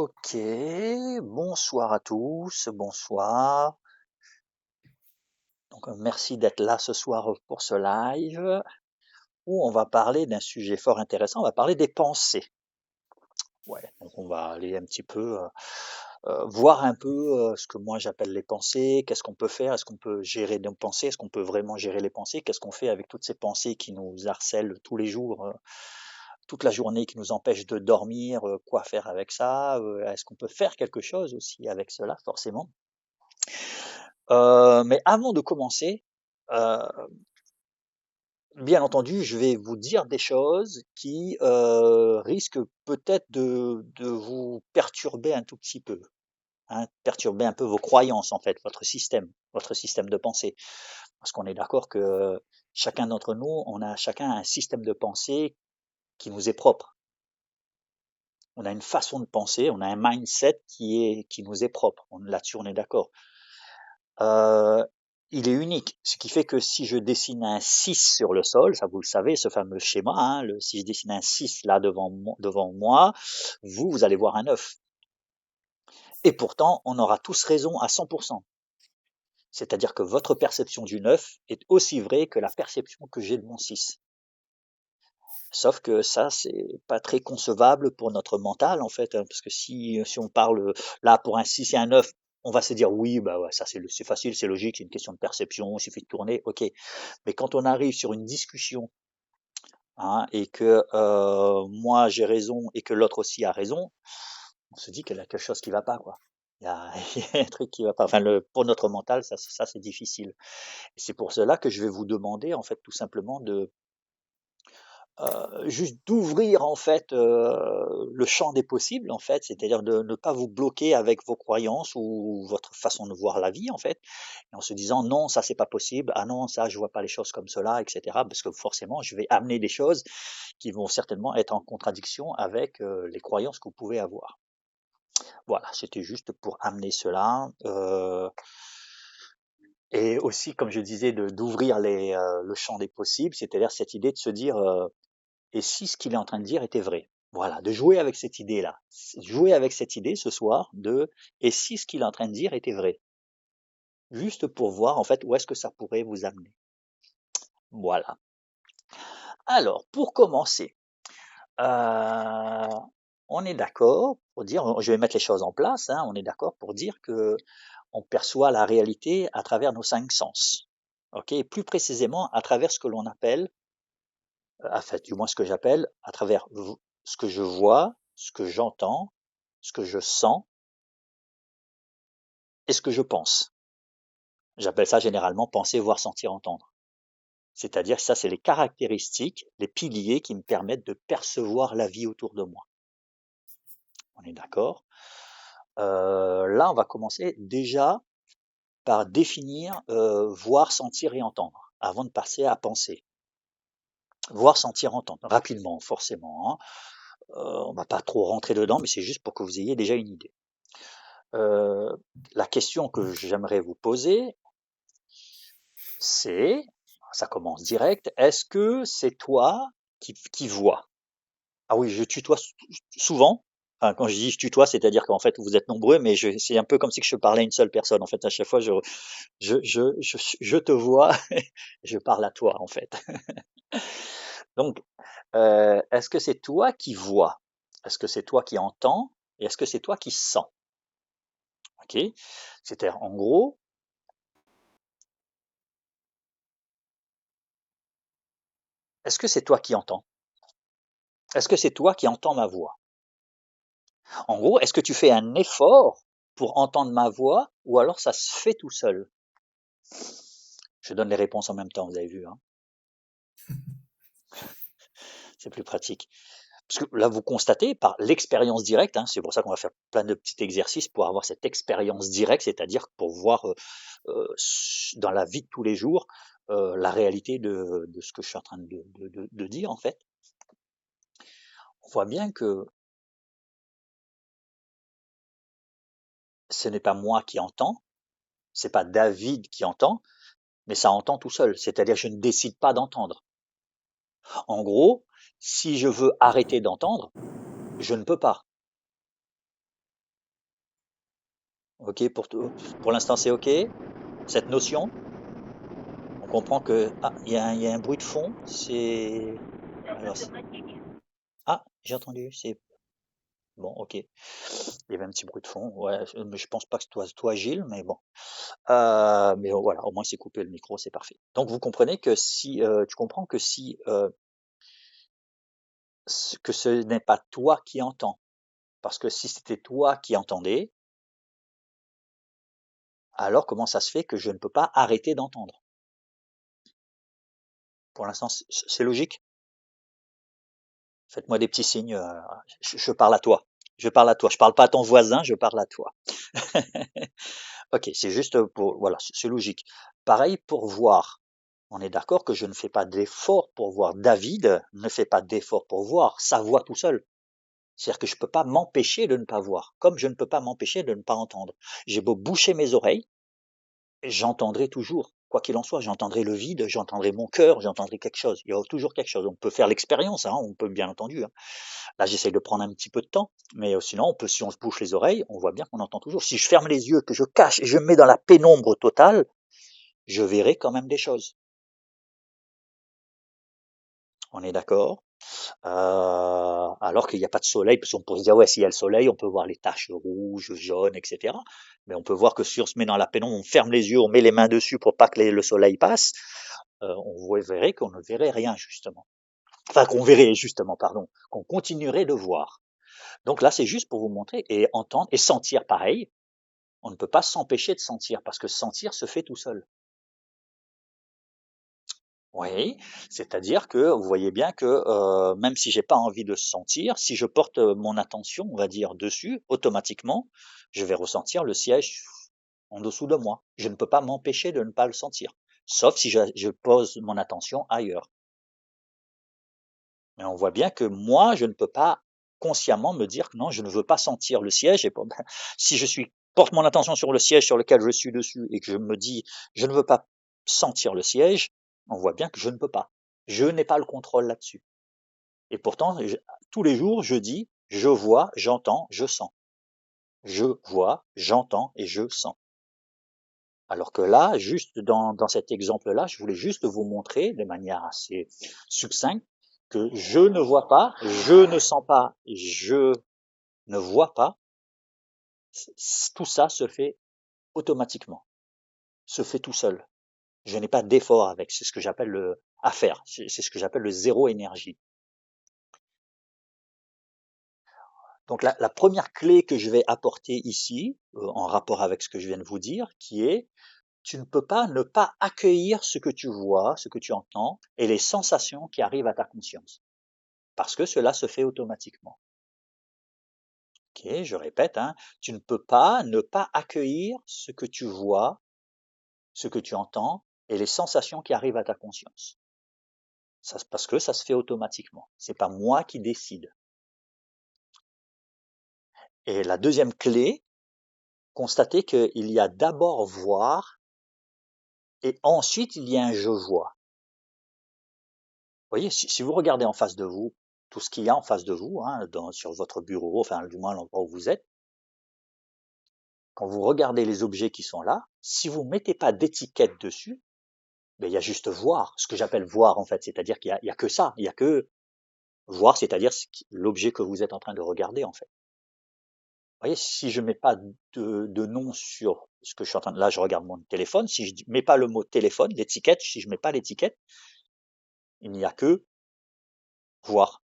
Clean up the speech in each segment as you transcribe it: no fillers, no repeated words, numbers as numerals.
Ok, bonsoir à tous, bonsoir. Merci d'être là ce soir pour ce live où on va parler d'un sujet fort intéressant. On va parler des pensées. Ouais, donc on va aller un petit peu voir un peu ce que moi j'appelle les pensées. Qu'est-ce qu'on peut faire? Est-ce qu'on peut gérer nos pensées? Est-ce qu'on peut vraiment gérer les pensées? Qu'est-ce qu'on fait avec toutes ces pensées qui nous harcèlent tous les jours, toute la journée, qui nous empêchent de dormir? Quoi faire avec ça? Est-ce qu'on peut faire quelque chose aussi avec cela, forcément? Mais avant de commencer, heu, bien entendu, je vais vous dire des choses qui, risquent peut-être de vous perturber un tout petit peu, hein, perturber un peu vos croyances en fait, votre système de pensée. Parce qu'on est d'accord que chacun d'entre nous, on a chacun un système de pensée qui nous est propre. On a une façon de penser, on a un mindset qui nous est propre. Là-dessus, on est d'accord. Heu, il est unique, ce qui fait que si je dessine un 6 sur le sol, ça vous le savez, ce fameux schéma, hein, si je dessine un 6 là devant moi, vous allez voir un 9. Et pourtant, on aura tous raison à 100. C'est-à-dire que votre perception du 9 est aussi vraie que la perception que j'ai de mon 6. Sauf que ça, c'est pas très concevable pour notre mental, en fait, hein, parce que si on parle là pour un 6 et un 9, on va se dire oui, bah ouais, ça c'est facile, c'est logique, c'est une question de perception, il suffit de tourner, ok. Mais quand on arrive sur une discussion, hein, et que moi j'ai raison et que l'autre aussi a raison, on se dit qu'il y a quelque chose qui va pas, quoi. Il y a, il y a un truc qui va pas. Enfin, pour notre mental, ça c'est difficile. Et c'est pour cela que je vais vous demander, en fait, tout simplement juste d'ouvrir en fait le champ des possibles en fait, c'est-à-dire de ne pas vous bloquer avec vos croyances ou votre façon de voir la vie en fait, et en se disant non ça c'est pas possible, ah non ça je vois pas les choses comme cela, etc. Parce que forcément je vais amener des choses qui vont certainement être en contradiction avec les croyances que vous pouvez avoir. Voilà, c'était juste pour amener cela. Et aussi, comme je disais, d'ouvrir le champ des possibles, c'est-à-dire cette idée de se dire et si ce qu'il est en train de dire était vrai? Voilà, de jouer avec cette idée-là. Jouer avec cette idée ce soir de et si ce qu'il est en train de dire était vrai? Juste pour voir en fait où est-ce que ça pourrait vous amener. Voilà. Alors, pour commencer, euh, on est d'accord pour dire, je vais mettre les choses en place, hein, on est d'accord pour dire que on perçoit la réalité à travers nos cinq sens. Ok, et plus précisément à travers ce que l'on appelle, en fait, du moins ce que j'appelle, à travers ce que je vois, ce que j'entends, ce que je sens et ce que je pense. J'appelle ça généralement penser, voir, sentir, entendre. C'est-à-dire que ça, c'est les caractéristiques, les piliers qui me permettent de percevoir la vie autour de moi. On est d'accord? Là, on va commencer déjà par définir voir, sentir et entendre, avant de passer à penser. Voir, sentir, entendre, rapidement, forcément, hein. On va pas trop rentrer dedans, mais c'est juste pour que vous ayez déjà une idée. Euh, la question que j'aimerais vous poser, c'est, ça commence direct, est-ce que c'est toi qui vois? Ah oui, je tutoie souvent. Enfin, quand je dis je tutoie, c'est-à-dire qu'en fait vous êtes nombreux, mais c'est un peu comme si je parlais à une seule personne. En fait, à chaque fois, je te vois, je parle à toi, en fait. Donc, est-ce que c'est toi qui vois? Est-ce que c'est toi qui entends? Et est-ce que c'est toi qui sens? Ok? C'est-à-dire, en gros, est-ce que c'est toi qui entends? Est-ce que c'est toi qui entends ma voix? En gros, est-ce que tu fais un effort pour entendre ma voix ou alors ça se fait tout seul? Je donne les réponses en même temps, vous avez vu, hein? C'est plus pratique. Parce que là, vous constatez par l'expérience directe, hein, c'est pour ça qu'on va faire plein de petits exercices pour avoir cette expérience directe, c'est-à-dire pour voir dans la vie de tous les jours la réalité de ce que je suis en train de dire, en fait. On voit bien que ce n'est pas moi qui entends, c'est pas David qui entend, mais ça entend tout seul. C'est-à-dire, je ne décide pas d'entendre. En gros, si je veux arrêter d'entendre, je ne peux pas. OK pour l'instant, c'est OK? Cette notion? On comprend que ah, il y a un bruit de fond, c'est alors ah, j'ai entendu, c'est bon, OK. Il y avait un petit bruit de fond, ouais, mais je pense pas que ce soit toi, Gilles, mais bon. Mais voilà, au moins c'est coupé le micro, c'est parfait. Donc vous comprenez que si, tu comprends que si, que ce n'est pas toi qui entends, parce que si c'était toi qui entendais, alors comment ça se fait que je ne peux pas arrêter d'entendre? Pour l'instant, c'est logique? Faites-moi des petits signes, je parle à toi. Je parle à toi. Je parle pas à ton voisin, je parle à toi. OK, c'est juste pour voilà, c'est logique. Pareil pour voir. On est d'accord que je ne fais pas d'effort pour voir. David ne fait pas d'effort pour voir, ça voit tout seul. C'est-à-dire que je ne peux pas m'empêcher de ne pas voir, comme je ne peux pas m'empêcher de ne pas entendre. J'ai beau boucher mes oreilles, j'entendrai toujours. Quoi qu'il en soit, j'entendrai le vide, j'entendrai mon cœur, j'entendrai quelque chose. Il y aura toujours quelque chose. On peut faire l'expérience, hein, on peut bien entendu, hein. Là, j'essaye de prendre un petit peu de temps, mais sinon, on peut, si on se bouche les oreilles, on voit bien qu'on entend toujours. Si je ferme les yeux, que je cache et je me mets dans la pénombre totale, je verrai quand même des choses. On est d'accord? Alors qu'il n'y a pas de soleil, parce qu'on pourrait se dire, ouais, s'il y a le soleil, on peut voir les taches rouges, jaunes, etc. Mais on peut voir que si on se met dans la pénombre, on ferme les yeux, on met les mains dessus pour pas que le soleil passe, on verrait qu'on ne verrait rien, justement. Enfin, qu'on verrait, justement, pardon, qu'on continuerait de voir. Donc là, c'est juste pour vous montrer et entendre et sentir pareil. On ne peut pas s'empêcher de sentir parce que sentir se fait tout seul. Oui, c'est-à-dire que vous voyez bien que même si j'ai pas envie de sentir, si je porte mon attention, on va dire, dessus, automatiquement, je vais ressentir le siège en dessous de moi. Je ne peux pas m'empêcher de ne pas le sentir, sauf si je pose mon attention ailleurs. Mais on voit bien que moi, je ne peux pas consciemment me dire que non, je ne veux pas sentir le siège. Et si porte mon attention sur le siège sur lequel je suis dessus et que je me dis je ne veux pas sentir le siège, on voit bien que je ne peux pas. Je n'ai pas le contrôle là-dessus. Et pourtant, tous les jours, je dis je vois, j'entends, je sens. Je vois, j'entends et je sens. Alors que là, juste dans cet exemple-là, je voulais juste vous montrer de manière assez succincte que je ne vois pas, je ne sens pas, je ne vois pas. Tout ça se fait automatiquement, se fait tout seul. Je n'ai pas d'effort avec. C'est ce que j'appelle à faire. C'est ce que j'appelle le zéro énergie. Donc la première clé que je vais apporter ici, en rapport avec ce que je viens de vous dire, qui est tu ne peux pas ne pas accueillir ce que tu vois, ce que tu entends et les sensations qui arrivent à ta conscience. Parce que cela se fait automatiquement. Ok, je répète, hein, tu ne peux pas ne pas accueillir ce que tu vois, ce que tu entends et les sensations qui arrivent à ta conscience. Parce que ça se fait automatiquement. C'est pas moi qui décide. Et la deuxième clé, constatez qu'il y a d'abord voir et ensuite il y a un je vois. Vous voyez, si vous regardez en face de vous, tout ce qu'il y a en face de vous, hein, sur votre bureau, enfin du moins l'endroit où vous êtes, quand vous regardez les objets qui sont là, si vous ne mettez pas d'étiquette dessus, ben, il y a juste voir, ce que j'appelle voir en fait, c'est-à-dire qu'il y a que ça, il y a que voir, c'est-à-dire l'objet que vous êtes en train de regarder en fait. Vous voyez, si je mets pas de nom sur ce que je suis en train de, là je regarde mon téléphone, si je mets pas le mot téléphone, l'étiquette, si je mets pas l'étiquette, il n'y a que voir.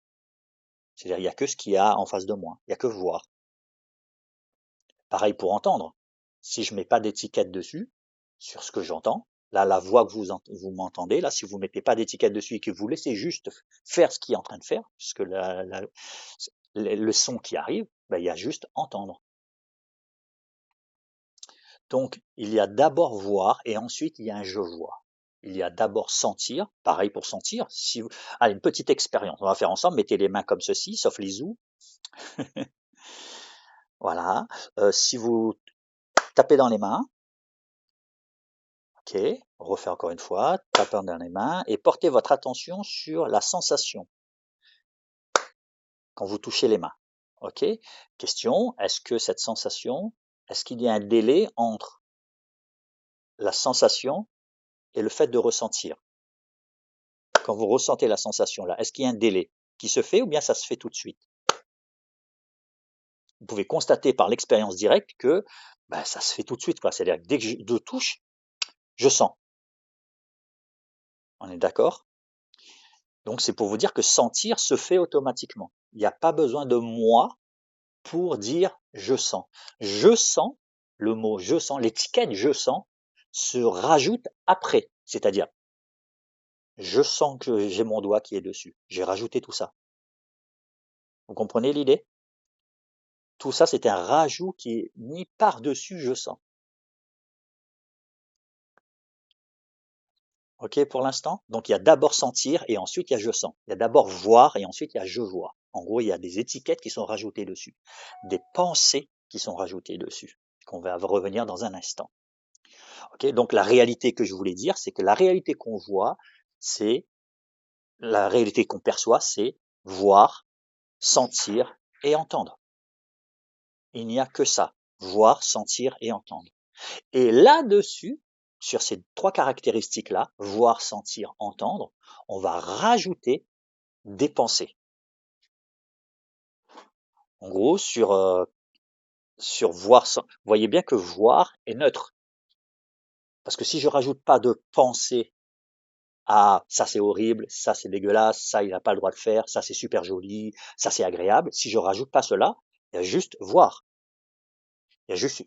C'est-à-dire il y a que ce qu'il y a en face de moi, il y a que voir. Pareil pour entendre. Si je mets pas d'étiquette dessus, sur ce que j'entends, là, la voix que vous m'entendez, là, si vous mettez pas d'étiquette dessus et que vous laissez juste faire ce qu'il est en train de faire, puisque le son qui arrive, ben, il y a juste entendre. Donc, il y a d'abord voir et ensuite il y a un je vois. Il y a d'abord sentir, pareil pour sentir. Allez, une petite expérience, on va faire ensemble, mettez les mains comme ceci, sauf les joues. Voilà. Si vous tapez dans les mains, ok, on refait encore une fois, tapez dans les mains et portez votre attention sur la sensation quand vous touchez les mains. Ok. Question, est-ce que cette sensation, Est-ce qu'il y a un délai entre la sensation et le fait de ressentir? Quand vous ressentez la sensation là, est-ce qu'il y a un délai qui se fait ou bien ça se fait tout de suite? Vous pouvez constater par l'expérience directe que bah, ça se fait tout de suite, quoi. C'est-à-dire que dès que je touche, je sens. On est d'accord? Donc c'est pour vous dire que sentir se fait automatiquement. Il n'y a pas besoin de moi pour dire je sens. Je sens, le mot je sens, l'étiquette je sens se rajoute après. C'est-à-dire, je sens que j'ai mon doigt qui est dessus. J'ai rajouté tout ça. Vous comprenez l'idée? Tout ça, c'est un rajout qui est mis par-dessus je sens. OK pour l'instant? Donc il y a d'abord sentir et ensuite il y a je sens. Il y a d'abord voir et ensuite il y a je vois. En gros, il y a des étiquettes qui sont rajoutées dessus, des pensées qui sont rajoutées dessus, qu'on va revenir dans un instant. OK, donc la réalité que je voulais dire, c'est que la réalité qu'on voit, c'est la réalité qu'on perçoit, c'est voir, sentir et entendre. Il n'y a que ça, voir, sentir et entendre. Et là-dessus, sur ces trois caractéristiques-là, voir, sentir, entendre, on va rajouter des pensées. En gros, sur voir, vous voyez bien que voir est neutre. Parce que si je rajoute pas de pensée à ça c'est horrible, ça c'est dégueulasse, ça il n'a pas le droit de faire, ça c'est super joli, ça c'est agréable, si je rajoute pas cela, il y a juste voir. Il y a juste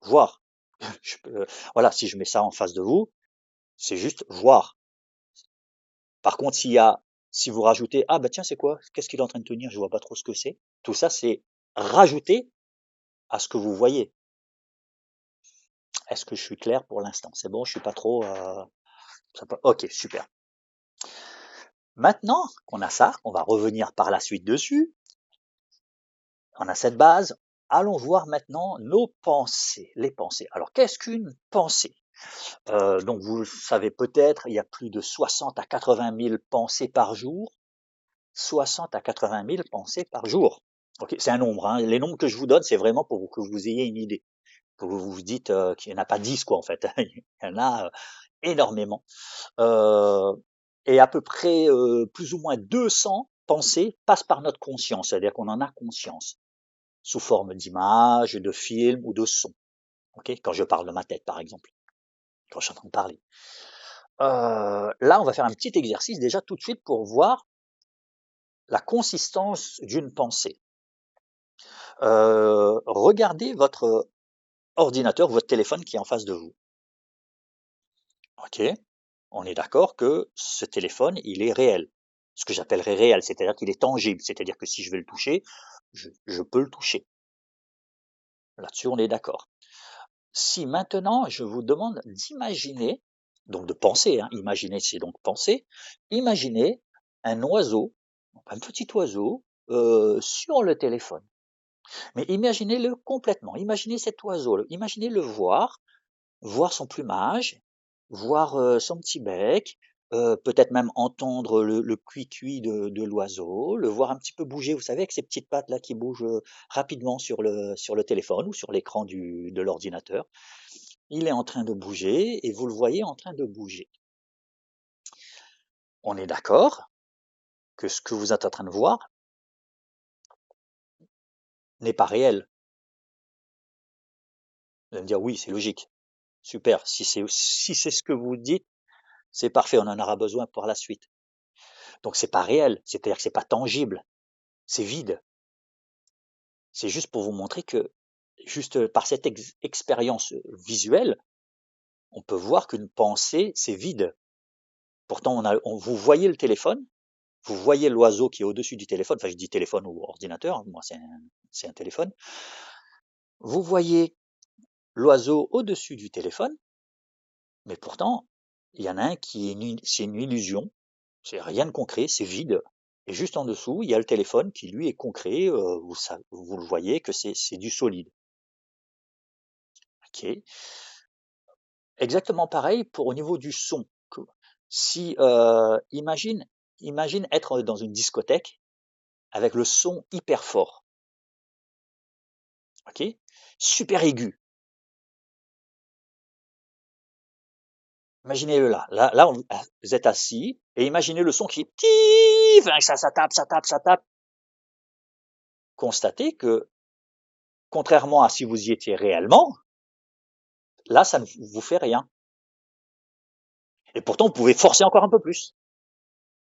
voir. Voilà, si je mets ça en face de vous, c'est juste voir. Par contre, si vous rajoutez, ah bah tiens, c'est quoi? Qu'est-ce qu'il est en train de tenir? Je vois pas trop ce que c'est. Tout ça, c'est rajouter à ce que vous voyez. Est-ce que je suis clair pour l'instant? C'est bon, je suis pas trop. Ok, super. Maintenant qu'on a ça, on va revenir par la suite dessus. On a cette base. Allons voir maintenant nos pensées, les pensées. Alors, qu'est-ce qu'une pensée? Donc, vous le savez peut-être, il y a plus de 60 à 80 000 pensées par jour. 60 à 80 000 pensées par jour. Ok, c'est un nombre. Hein. Les nombres que je vous donne, c'est vraiment pour que vous ayez une idée. Que vous vous dites qu'il n'y en a pas 10, quoi, en fait. Il y en a énormément. Et à peu près plus ou moins 200 pensées passent par notre conscience. C'est-à-dire qu'on en a conscience. Sous forme d'images, de films ou de sons. Okay, quand je parle de ma tête, par exemple. Quand je suis en train de parler. Là, on va faire un petit exercice déjà tout de suite pour voir la consistance d'une pensée. Regardez votre ordinateur, votre téléphone qui est en face de vous. Ok, on est d'accord que ce téléphone, il est réel. Ce que j'appellerais réel, c'est-à-dire qu'il est tangible, c'est-à-dire que si je vais le toucher, je peux le toucher. Là-dessus, on est d'accord. Si maintenant, je vous demande d'imaginer, donc de penser, hein, imaginer, c'est donc penser, imaginez un oiseau, un petit oiseau, sur le téléphone. Mais imaginez-le complètement. Imaginez cet oiseau, imaginez le voir son plumage, voir son petit bec, peut-être même entendre le cuicui de l'oiseau, le voir un petit peu bouger, vous savez, avec ses petites pattes là qui bougent rapidement sur le téléphone ou sur l'écran de l'ordinateur. Il est en train de bouger et vous le voyez en train de bouger. On est d'accord que ce que vous êtes en train de voir n'est pas réel. Vous allez me dire oui, c'est logique. Super. Si c'est ce que vous dites, c'est parfait. On en aura besoin pour la suite. Donc c'est pas réel. C'est-à-dire que c'est pas tangible. C'est vide. C'est juste pour vous montrer que juste par cette expérience visuelle, on peut voir qu'une pensée, c'est vide. Pourtant, vous voyez le téléphone, vous voyez l'oiseau qui est au-dessus du téléphone, enfin je dis téléphone ou ordinateur, moi c'est un téléphone. Vous voyez l'oiseau au-dessus du téléphone, mais pourtant, il y en a un c'est une illusion, c'est rien de concret, c'est vide. Et juste en dessous, il y a le téléphone qui lui est concret, vous le voyez que c'est du solide. Ok. Exactement pareil pour au niveau du son. Si imagine être dans une discothèque avec le son hyper fort, ok, super aigu. Imaginez-le là. Là, vous êtes assis et imaginez le son qui tif, ça tape, ça tape, ça tape. Constatez que, contrairement à si vous y étiez réellement, là, ça ne vous fait rien. Et pourtant, vous pouvez forcer encore un peu plus.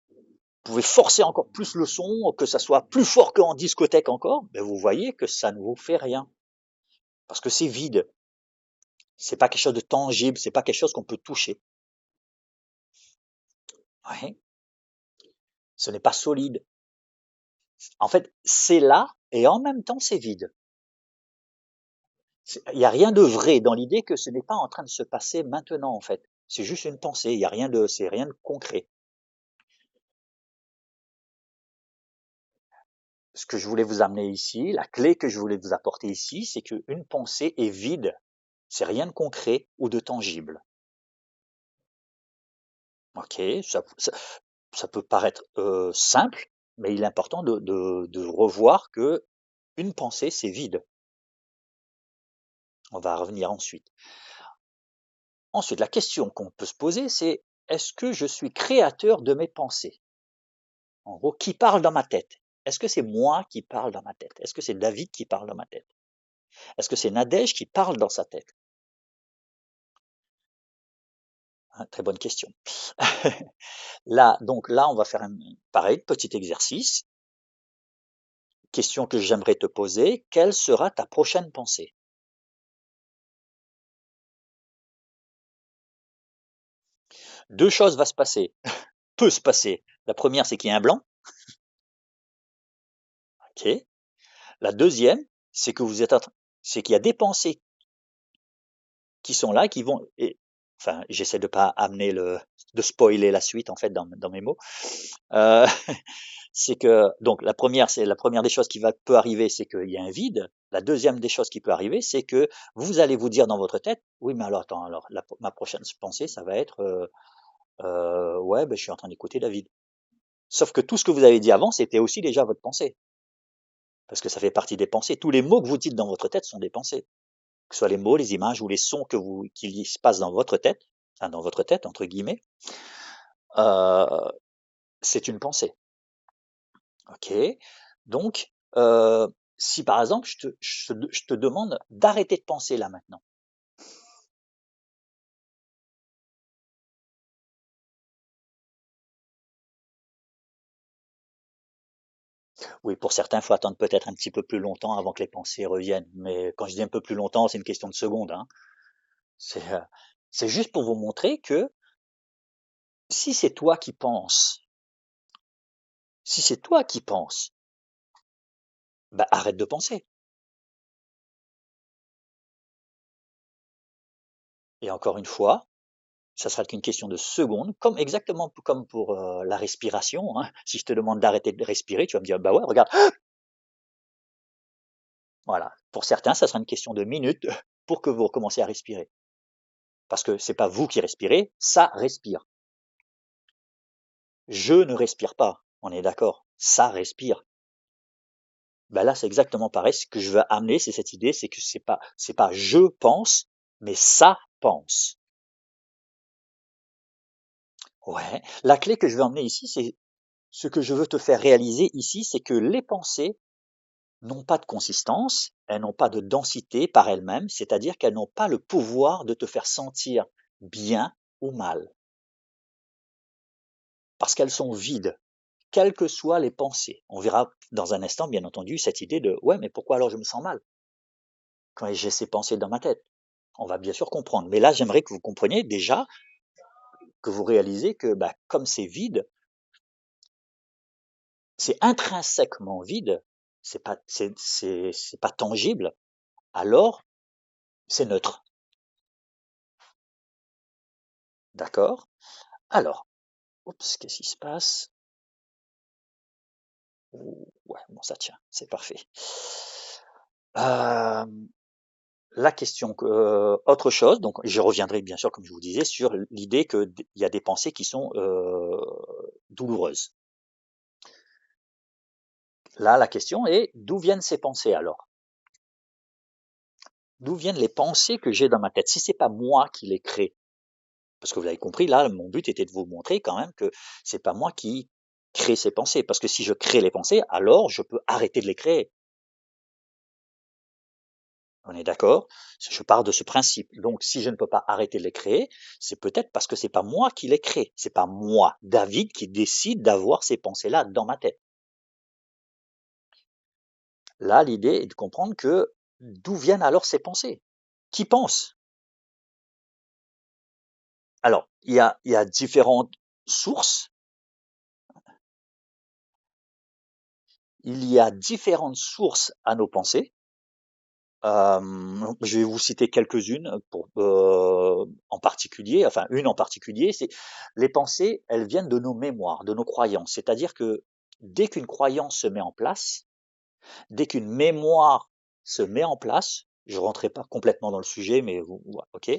Vous pouvez forcer encore plus le son, que ça soit plus fort qu'en discothèque encore, mais vous voyez que ça ne vous fait rien. Parce que c'est vide. C'est pas quelque chose de tangible, c'est pas quelque chose qu'on peut toucher. Ouais. Ce n'est pas solide. En fait, c'est là et en même temps c'est vide. Il n'y a rien de vrai dans l'idée que ce n'est pas en train de se passer maintenant en fait. C'est juste une pensée, il y a rien de, c'est rien de concret. Ce que je voulais vous amener ici, la clé que je voulais vous apporter ici, c'est qu'une pensée est vide. C'est rien de concret ou de tangible. Ok, ça peut paraître simple, mais il est important de revoir que une pensée, c'est vide. On va revenir ensuite. Ensuite, la question qu'on peut se poser, c'est est-ce que je suis créateur de mes pensées? En gros, qui parle dans ma tête? Est-ce que c'est moi qui parle dans ma tête? Est-ce que c'est David qui parle dans ma tête? Est-ce que c'est Nadège qui parle dans sa tête? Hein, très bonne question. Là, donc là, on va faire pareil, petit exercice. Question que j'aimerais te poser, quelle sera ta prochaine pensée? Deux choses vont se passer, peut se passer. La première, c'est qu'il y a un blanc. Ok. La deuxième, c'est que vous êtes c'est qu'il y a des pensées qui sont là, qui vont, enfin, j'essaie de pas amener de spoiler la suite en fait dans mes mots. Euh, c'est que donc c'est la première des choses peut arriver, c'est qu'il y a un vide. La deuxième des choses qui peut arriver, c'est que vous allez vous dire dans votre tête, oui, mais alors attends, alors ma prochaine pensée, ça va être, ouais, ben, je suis en train d'écouter David. Sauf que tout ce que vous avez dit avant, c'était aussi déjà votre pensée, parce que ça fait partie des pensées. Tous les mots que vous dites dans votre tête sont des pensées, que ce soit les mots, les images ou les sons qui se passent dans votre tête, enfin dans votre tête entre guillemets, euh, c'est une pensée. Ok. Donc, si par exemple je te demande d'arrêter de penser là maintenant. Oui, pour certains, il faut attendre peut-être un petit peu plus longtemps avant que les pensées reviennent. Mais quand je dis un peu plus longtemps, c'est une question de secondes, hein. C'est euh, c'est juste pour vous montrer que si c'est toi qui penses, si c'est toi qui penses, bah arrête de penser. Et encore une fois, ça sera qu'une question de secondes, comme exactement comme pour la respiration, hein. Si je te demande d'arrêter de respirer, tu vas me dire, bah ouais, regarde, voilà. Pour certains, ça sera une question de minutes pour que vous recommencez à respirer. Parce que c'est pas vous qui respirez, ça respire. Je ne respire pas, on est d'accord. Ça respire. Ben là, c'est exactement pareil. Ce que je veux amener, c'est cette idée, c'est que c'est pas je pense, mais ça pense. Ouais. La clé que je veux emmener ici, c'est ce que je veux te faire réaliser ici, c'est que les pensées n'ont pas de consistance, elles n'ont pas de densité par elles-mêmes, c'est-à-dire qu'elles n'ont pas le pouvoir de te faire sentir bien ou mal, parce qu'elles sont vides, quelles que soient les pensées. On verra dans un instant, bien entendu, cette idée de ouais, mais pourquoi alors je me sens mal quand j'ai ces pensées dans ma tête? On va bien sûr comprendre. Mais là, j'aimerais que vous compreniez déjà, que vous réalisez que bah, comme c'est vide, c'est intrinsèquement vide, c'est pas tangible, alors c'est neutre. D'accord? Alors, oups, qu'est-ce qui se passe? Ouais, bon, ça tient, c'est parfait. Euh, la question, autre chose, donc je reviendrai bien sûr, comme je vous disais, sur l'idée qu'il y a des pensées qui sont douloureuses. Là, la question est, d'où viennent ces pensées alors? D'où viennent les pensées que j'ai dans ma tête? Si c'est pas moi qui les crée, Parce que vous avez compris, là, mon but était de vous montrer quand même que c'est pas moi qui crée ces pensées. Parce que si je crée les pensées, alors je peux arrêter de les créer. On est d'accord? Je pars de ce principe. Donc, si je ne peux pas arrêter de les créer, c'est peut-être parce que c'est pas moi qui les crée. C'est pas moi, David, qui décide d'avoir ces pensées-là dans ma tête. Là, l'idée est de comprendre que d'où viennent alors ces pensées? Qui pense? Alors, il y a différentes sources. Il y a différentes sources à nos pensées. Je vais vous citer quelques-unes en particulier, enfin une en particulier, c'est les pensées, elles viennent de nos mémoires, de nos croyances. C'est-à-dire que dès qu'une croyance se met en place, dès qu'une mémoire se met en place, je rentrerai pas complètement dans le sujet, mais ok.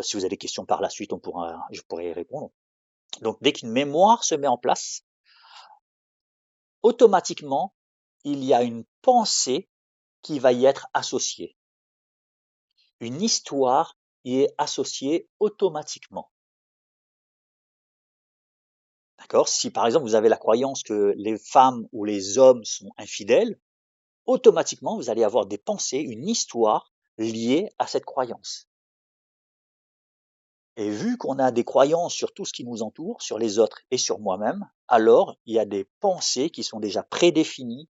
Si vous avez des questions par la suite, je pourrai y répondre. Donc dès qu'une mémoire se met en place, automatiquement, il y a une pensée qui va y être associée. Une histoire y est associée automatiquement. D'accord? Si par exemple vous avez la croyance que les femmes ou les hommes sont infidèles, automatiquement vous allez avoir des pensées, une histoire liée à cette croyance. Et vu qu'on a des croyances sur tout ce qui nous entoure, sur les autres et sur moi-même, alors il y a des pensées qui sont déjà prédéfinies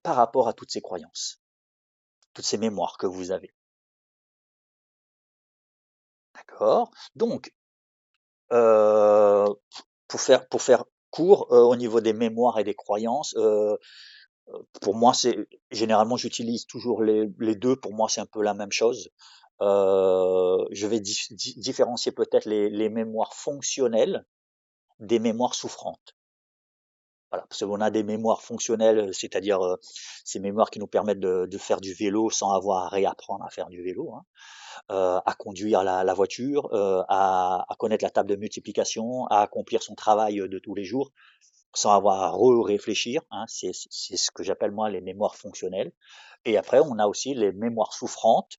par rapport à toutes ces croyances, toutes ces mémoires que vous avez. D'accord? Donc, euh, pour faire court, au niveau des mémoires et des croyances, pour moi, généralement j'utilise toujours les deux. Pour moi, c'est un peu la même chose. Je vais différencier peut-être les mémoires fonctionnelles des mémoires souffrantes. Voilà, parce qu'on a des mémoires fonctionnelles, c'est-à-dire ces mémoires qui nous permettent de faire du vélo sans avoir à réapprendre à faire du vélo, hein, à conduire la voiture, à connaître la table de multiplication, à accomplir son travail de tous les jours sans avoir à réfléchir, hein. C'est ce que j'appelle moi les mémoires fonctionnelles. Et après, on a aussi les mémoires souffrantes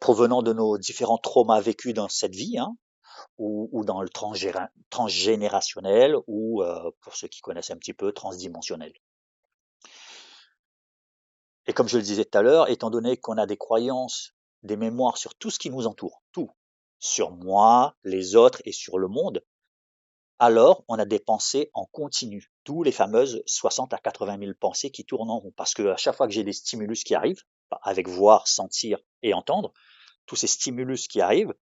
provenant de nos différents traumas vécus dans cette vie, hein, ou dans le transgénérationnel, ou pour ceux qui connaissent un petit peu, transdimensionnel. Et comme je le disais tout à l'heure, étant donné qu'on a des croyances, des mémoires sur tout ce qui nous entoure, tout, sur moi, les autres et sur le monde, alors on a des pensées en continu, d'où les fameuses 60 à 80 000 pensées qui tournent en rond. Parce que à chaque fois que j'ai des stimulus qui arrivent, avec voir, sentir et entendre, tous ces stimulus qui arrivent,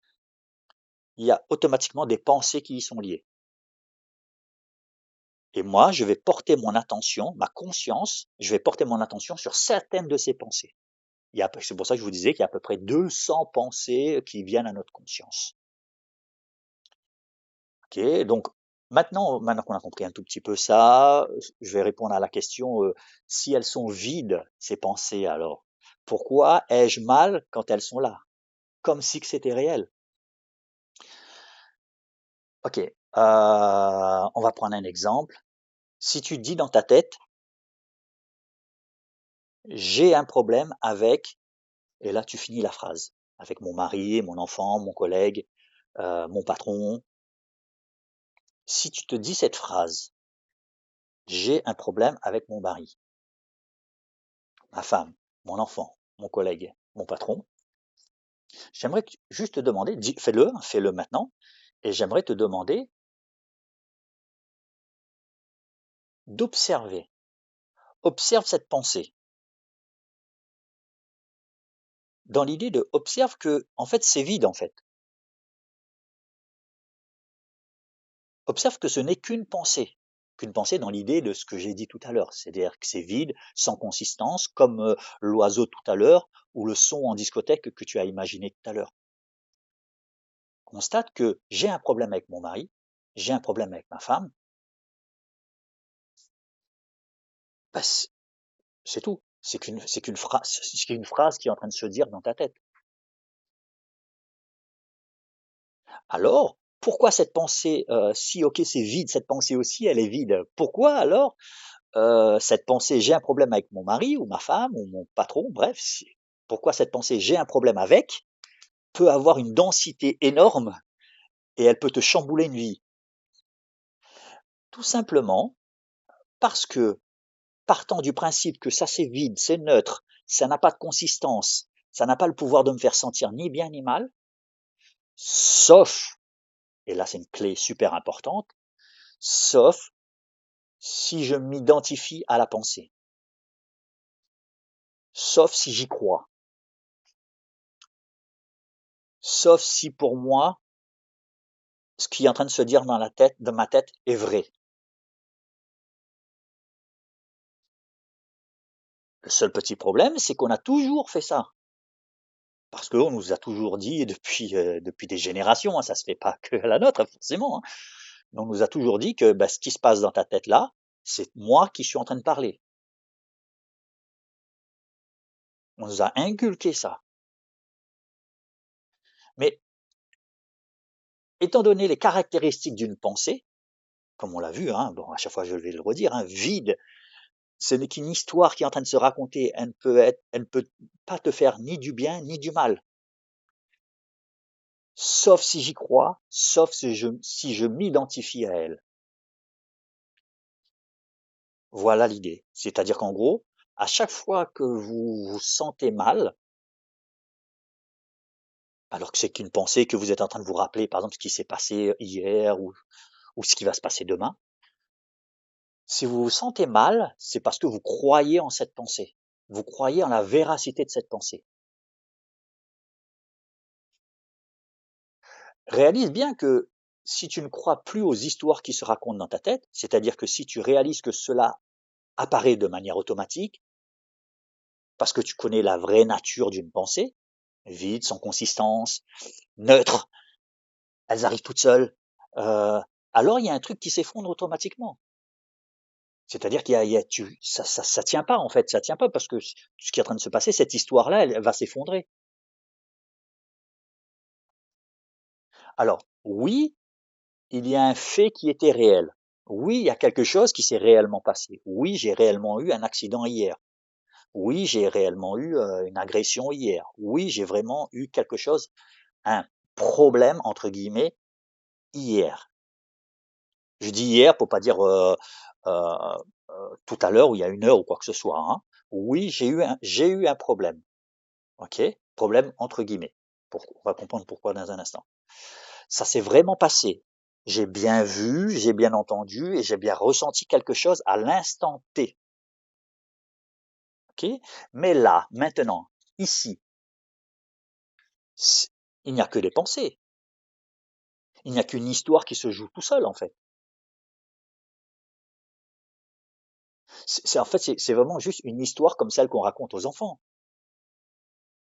il y a automatiquement des pensées qui y sont liées. Et moi, je vais porter mon attention, ma conscience, je vais porter mon attention sur certaines de ces pensées. C'est pour ça que je vous disais qu'il y a à peu près 200 pensées qui viennent à notre conscience. Ok, donc maintenant qu'on a compris un tout petit peu ça, je vais répondre à la question, si elles sont vides, ces pensées alors, pourquoi ai-je mal quand elles sont là? Comme si que c'était réel. Ok, on va prendre un exemple. Si tu dis dans ta tête, j'ai un problème avec, et là tu finis la phrase, avec mon mari, mon enfant, mon collègue, mon patron. Si tu te dis cette phrase, j'ai un problème avec mon mari, ma femme, mon enfant, mon collègue, mon patron. J'aimerais juste te demander, fais-le maintenant, et j'aimerais te demander d'observer. Observe cette pensée. Dans l'idée de observe que, en fait, c'est vide, en fait. Observe que ce n'est qu'une pensée dans l'idée de ce que j'ai dit tout à l'heure, c'est-à-dire que c'est vide, sans consistance, comme l'oiseau tout à l'heure, ou le son en discothèque que tu as imaginé tout à l'heure. Constate que j'ai un problème avec mon mari, j'ai un problème avec ma femme, bah, c'est tout. C'est qu'une phrase qui est en train de se dire dans ta tête. Alors, pourquoi cette pensée, si ok c'est vide, cette pensée aussi elle est vide, pourquoi alors cette pensée j'ai un problème avec mon mari ou ma femme ou mon patron, bref, pourquoi cette pensée j'ai un problème avec, peut avoir une densité énorme et elle peut te chambouler une vie. Tout simplement parce que, partant du principe que ça c'est vide, c'est neutre, ça n'a pas de consistance, ça n'a pas le pouvoir de me faire sentir ni bien ni mal, sauf, et là c'est une clé super importante, sauf si je m'identifie à la pensée, sauf si j'y crois, sauf si pour moi, ce qui est en train de se dire dans ma tête est vrai. Le seul petit problème, c'est qu'on a toujours fait ça. Parce qu'on nous a toujours dit depuis des générations, hein, ça se fait pas que à la nôtre forcément, hein, mais on nous a toujours dit que bah, ce qui se passe dans ta tête là, c'est moi qui suis en train de parler. On nous a inculqué ça. Mais étant donné les caractéristiques d'une pensée, comme on l'a vu, hein, bon, à chaque fois je vais le redire, hein, vide, ce n'est qu'une histoire qui est en train de se raconter, elle ne peut pas te faire ni du bien ni du mal, sauf si j'y crois, sauf si je m'identifie à elle. Voilà l'idée. C'est-à-dire qu'en gros, à chaque fois que vous vous sentez mal, alors que c'est qu'une pensée que vous êtes en train de vous rappeler, par exemple, ce qui s'est passé hier ou ce qui va se passer demain, si vous vous sentez mal, c'est parce que vous croyez en cette pensée. Vous croyez en la véracité de cette pensée. Réalise bien que si tu ne crois plus aux histoires qui se racontent dans ta tête, c'est-à-dire que si tu réalises que cela apparaît de manière automatique, parce que tu connais la vraie nature d'une pensée, vide, sans consistance, neutre, elles arrivent toutes seules, euh, alors il y a un truc qui s'effondre automatiquement. C'est-à-dire ça tient pas en fait, ça tient pas parce que ce qui est en train de se passer, cette histoire-là, elle va s'effondrer. Alors oui, il y a un fait qui était réel. Oui, il y a quelque chose qui s'est réellement passé. Oui, j'ai réellement eu un accident hier. Oui, j'ai réellement eu une agression hier. Oui, j'ai vraiment eu quelque chose, un problème entre guillemets hier. Je dis hier pour pas dire euh, tout à l'heure ou il y a une heure ou quoi que ce soit, hein. Oui, j'ai eu un problème. Ok, problème entre guillemets. On va comprendre pourquoi dans un instant. Ça s'est vraiment passé. J'ai bien vu, j'ai bien entendu et j'ai bien ressenti quelque chose à l'instant T. Ok, mais là, maintenant, ici, il n'y a que des pensées. Il n'y a qu'une histoire qui se joue tout seul en fait. En fait, c'est vraiment juste une histoire comme celle qu'on raconte aux enfants.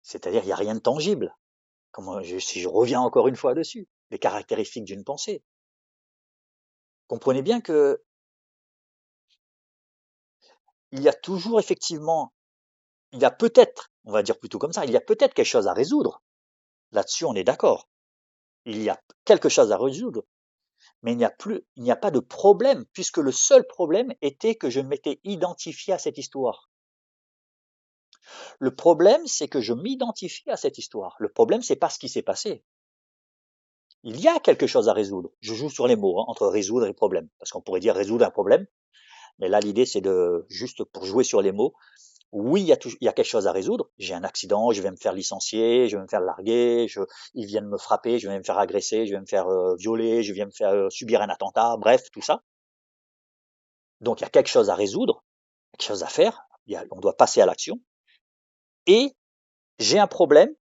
C'est-à-dire, il n'y a rien de tangible. Si je reviens encore une fois dessus, les caractéristiques d'une pensée. Comprenez bien que il y a toujours effectivement, il y a peut-être, on va dire plutôt comme ça, il y a peut-être quelque chose à résoudre. Là-dessus, on est d'accord. Il y a quelque chose à résoudre, mais il n'y a pas de problème, puisque le seul problème était que je m'étais identifié à cette histoire. Le problème, c'est que je m'identifie à cette histoire. Le problème, c'est pas ce qui s'est passé. Il y a quelque chose à résoudre. Je joue sur les mots, hein, entre résoudre et problème, parce qu'on pourrait dire résoudre un problème, mais là, l'idée, c'est de juste pour jouer sur les mots. Oui, il y a quelque chose à résoudre. J'ai un accident, je vais me faire licencier, je vais me faire larguer, ils viennent me frapper, je vais me faire agresser, je vais me faire violer, je vais me faire subir un attentat, bref, tout ça. Donc il y a quelque chose à résoudre, quelque chose à faire, on doit passer à l'action. Et j'ai un problème,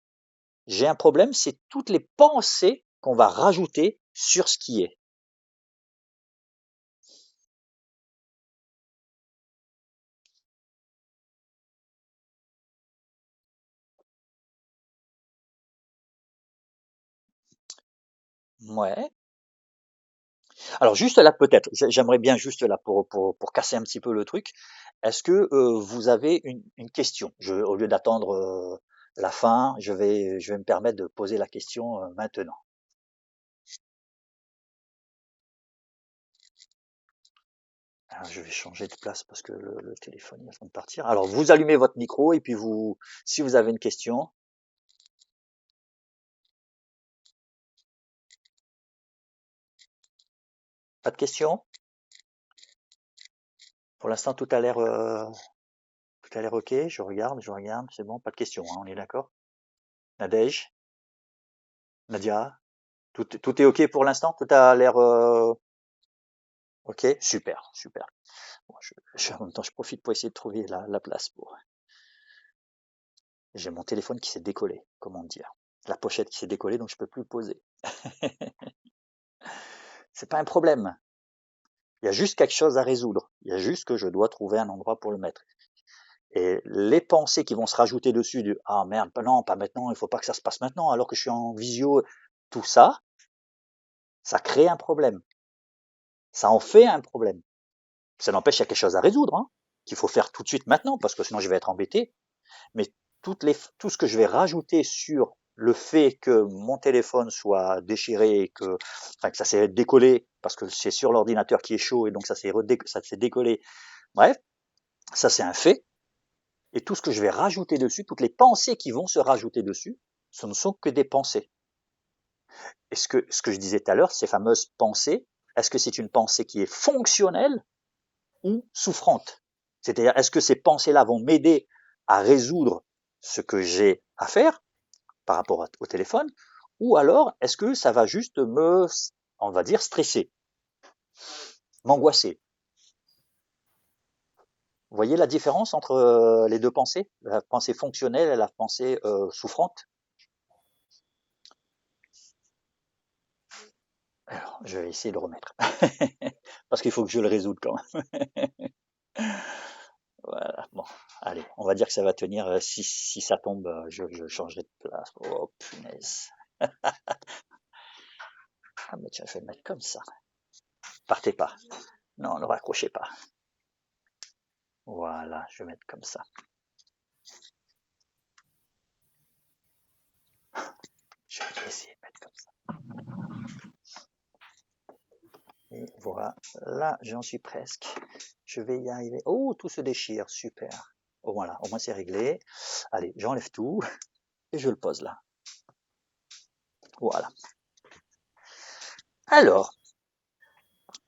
j'ai un problème, c'est toutes les pensées qu'on va rajouter sur ce qui est. Ouais. Alors juste là peut-être, j'aimerais bien juste là pour casser un petit peu le truc, est-ce que vous avez une question? Au lieu d'attendre la fin, je vais me permettre de poser la question maintenant. Alors, je vais changer de place parce que le téléphone est en train de partir. Alors vous allumez votre micro et puis si vous avez une question, Pas de questions? Pour l'instant, tout a l'air OK. Je regarde, c'est bon, pas de questions, hein, on est d'accord? Nadège? Nadia? Tout est OK pour l'instant? Tout a l'air OK? Super, super. Bon, en même temps, je profite pour essayer de trouver la place pour. J'ai mon téléphone qui s'est décollé, comment dire. La pochette qui s'est décollée, donc je peux plus le poser. C'est pas un problème. Il y a juste quelque chose à résoudre. Il y a juste que je dois trouver un endroit pour le mettre. Et les pensées qui vont se rajouter dessus du ah merde, non, pas maintenant, il faut pas que ça se passe maintenant, alors que je suis en visio, tout ça, ça crée un problème. Ça en fait un problème. Ça n'empêche qu'il y a quelque chose à résoudre, hein, qu'il faut faire tout de suite maintenant, parce que sinon je vais être embêté. Mais tout ce que je vais rajouter sur le fait que mon téléphone soit déchiré, que ça s'est décollé, parce que c'est sur l'ordinateur qui est chaud, et donc ça s'est décollé. Bref, ça c'est un fait. Et tout ce que je vais rajouter dessus, toutes les pensées qui vont se rajouter dessus, ce ne sont que des pensées. Et ce que je disais tout à l'heure, ces fameuses pensées, est-ce que c'est une pensée qui est fonctionnelle ou souffrante? C'est-à-dire, est-ce que ces pensées-là vont m'aider à résoudre ce que j'ai à faire par rapport au téléphone, ou alors est-ce que ça va juste on va dire, stresser, m'angoisser? Vous voyez la différence entre les deux pensées, la pensée fonctionnelle et la pensée souffrante? Alors, je vais essayer de remettre. Parce qu'il faut que je le résoudre quand même. Voilà, bon, allez, on va dire que ça va tenir. Si ça tombe, je changerai de place. Oh, punaise. Ah, mais tiens, je vais le mettre comme ça. Partez pas. Non, ne raccrochez pas. Voilà, je vais mettre comme ça. Je vais essayer de mettre comme ça. Et voilà, là, j'en suis presque. Je vais y arriver. Oh, tout se déchire, super. Oh, voilà, au moins c'est réglé. Allez, j'enlève tout et je le pose là. Voilà. Alors,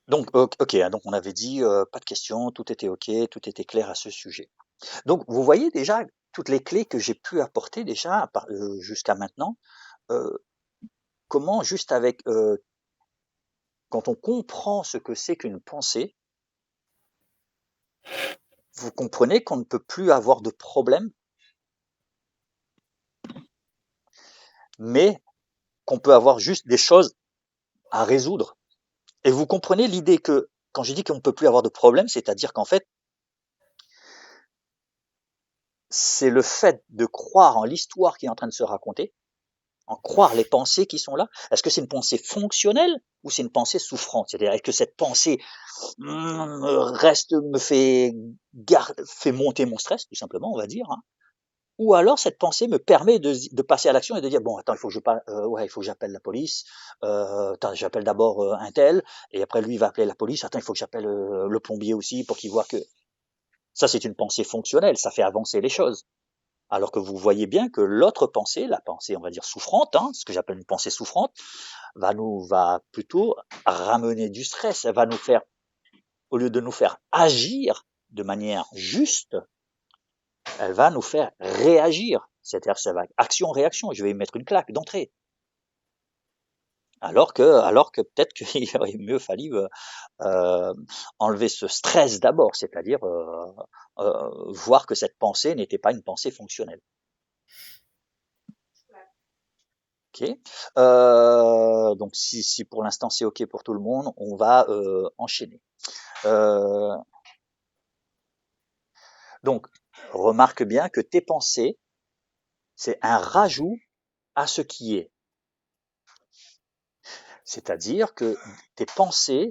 donc, ok, hein, donc on avait dit pas de questions, tout était ok, tout était clair à ce sujet. Donc, vous voyez déjà toutes les clés que j'ai pu apporter déjà jusqu'à maintenant. euh, Comment juste avec quand on comprend ce que c'est qu'une pensée, vous comprenez qu'on ne peut plus avoir de problème, mais qu'on peut avoir juste des choses à résoudre. Et vous comprenez l'idée que quand je dis qu'on ne peut plus avoir de problème, c'est-à-dire qu'en fait, c'est le fait de croire en l'histoire qui est en train de se raconter, en croire les pensées qui sont là. Est-ce que c'est une pensée fonctionnelle ou c'est une pensée souffrante? C'est-à-dire, est-ce que cette pensée fait monter mon stress, tout simplement, on va dire, hein. Ou alors cette pensée me permet de passer à l'action et de dire bon attends il faut que j'appelle la police, attends j'appelle d'abord un tel et après lui il va appeler la police, attends il faut que j'appelle le plombier aussi pour qu'il voit que ça c'est une pensée fonctionnelle, ça fait avancer les choses. Alors que vous voyez bien que l'autre pensée, la pensée on va dire souffrante, hein, ce que j'appelle une pensée souffrante, va plutôt ramener du stress, elle va nous faire, au lieu de nous faire agir de manière juste, elle va nous faire réagir. C'est-à-dire, ça va action-réaction. Je vais y mettre une claque d'entrée. Alors que peut-être qu'il aurait mieux fallu enlever ce stress d'abord, c'est-à-dire voir que cette pensée n'était pas une pensée fonctionnelle. Ok. Donc si pour l'instant c'est ok pour tout le monde, on va enchaîner. Euh, donc remarque bien que tes pensées, c'est un rajout à ce qui est. C'est-à-dire que tes pensées,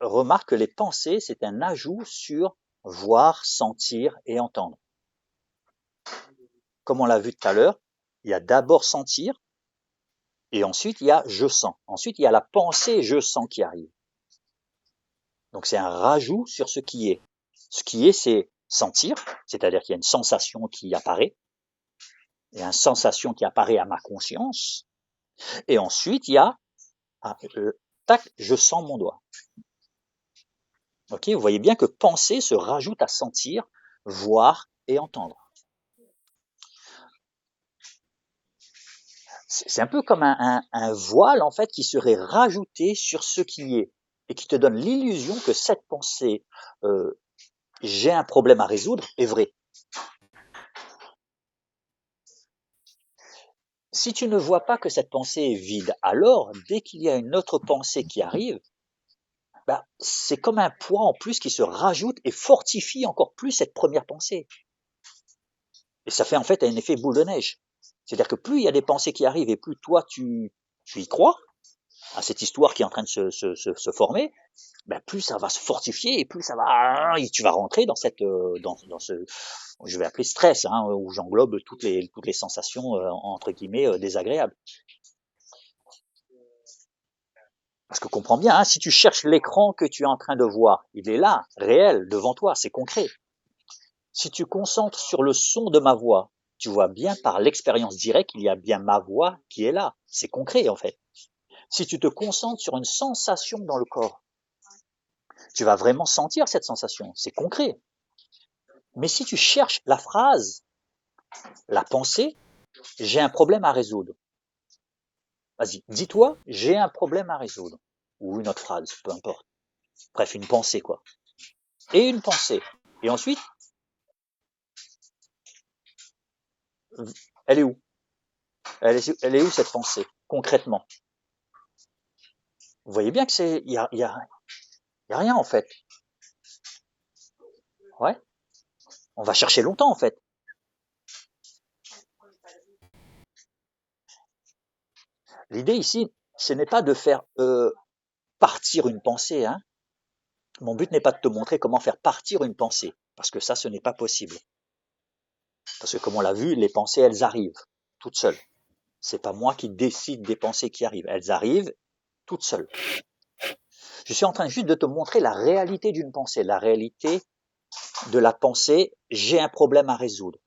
remarque que les pensées, c'est un ajout sur voir, sentir et entendre. Comme on l'a vu tout à l'heure, il y a d'abord sentir et ensuite il y a je sens. Ensuite, il y a la pensée je sens qui arrive. Donc c'est un rajout sur ce qui est. Ce qui est, c'est sentir, c'est-à-dire qu'il y a une sensation qui apparaît. Il y a une sensation qui apparaît à ma conscience. Et ensuite, il y a tac, je sens mon doigt. Ok, vous voyez bien que penser se rajoute à sentir, voir et entendre. C'est un peu comme un voile en fait qui serait rajouté sur ce qui est et qui te donne l'illusion que cette pensée j'ai un problème à résoudre est vraie. Si tu ne vois pas que cette pensée est vide, alors dès qu'il y a une autre pensée qui arrive, bah, c'est comme un poids en plus qui se rajoute et fortifie encore plus cette première pensée. Et ça fait en fait un effet boule de neige. C'est-à-dire que plus il y a des pensées qui arrivent et plus toi tu y crois à cette histoire qui est en train de se former, ben plus ça va se fortifier et plus ça va, tu vas rentrer dans cette, dans ce, je vais appeler stress, hein, où j'englobe toutes les sensations entre guillemets désagréables. Parce que comprends bien, hein, si tu cherches l'écran que tu es en train de voir, il est là, réel, devant toi, c'est concret. Si tu concentres sur le son de ma voix, tu vois bien par l'expérience directe qu'il y a bien ma voix qui est là. C'est concret en fait. Si tu te concentres sur une sensation dans le corps, tu vas vraiment sentir cette sensation. C'est concret. Mais si tu cherches la phrase, la pensée, j'ai un problème à résoudre. Vas-y, dis-toi, j'ai un problème à résoudre. Ou une autre phrase, peu importe. Bref, une pensée quoi. Et une pensée. Et ensuite, elle est où? Elle est où cette pensée, concrètement? Vous voyez bien que y a rien en fait. Ouais. On va chercher longtemps en fait. L'idée ici, ce n'est pas de faire partir une pensée. Hein. Mon but n'est pas de te montrer comment faire partir une pensée, parce que ça, ce n'est pas possible. Parce que comme on l'a vu, les pensées, elles arrivent toutes seules. C'est pas moi qui décide des pensées qui arrivent. Elles arrivent toutes seules. Je suis en train juste de te montrer la réalité d'une pensée, la réalité de la pensée. J'ai un problème à résoudre.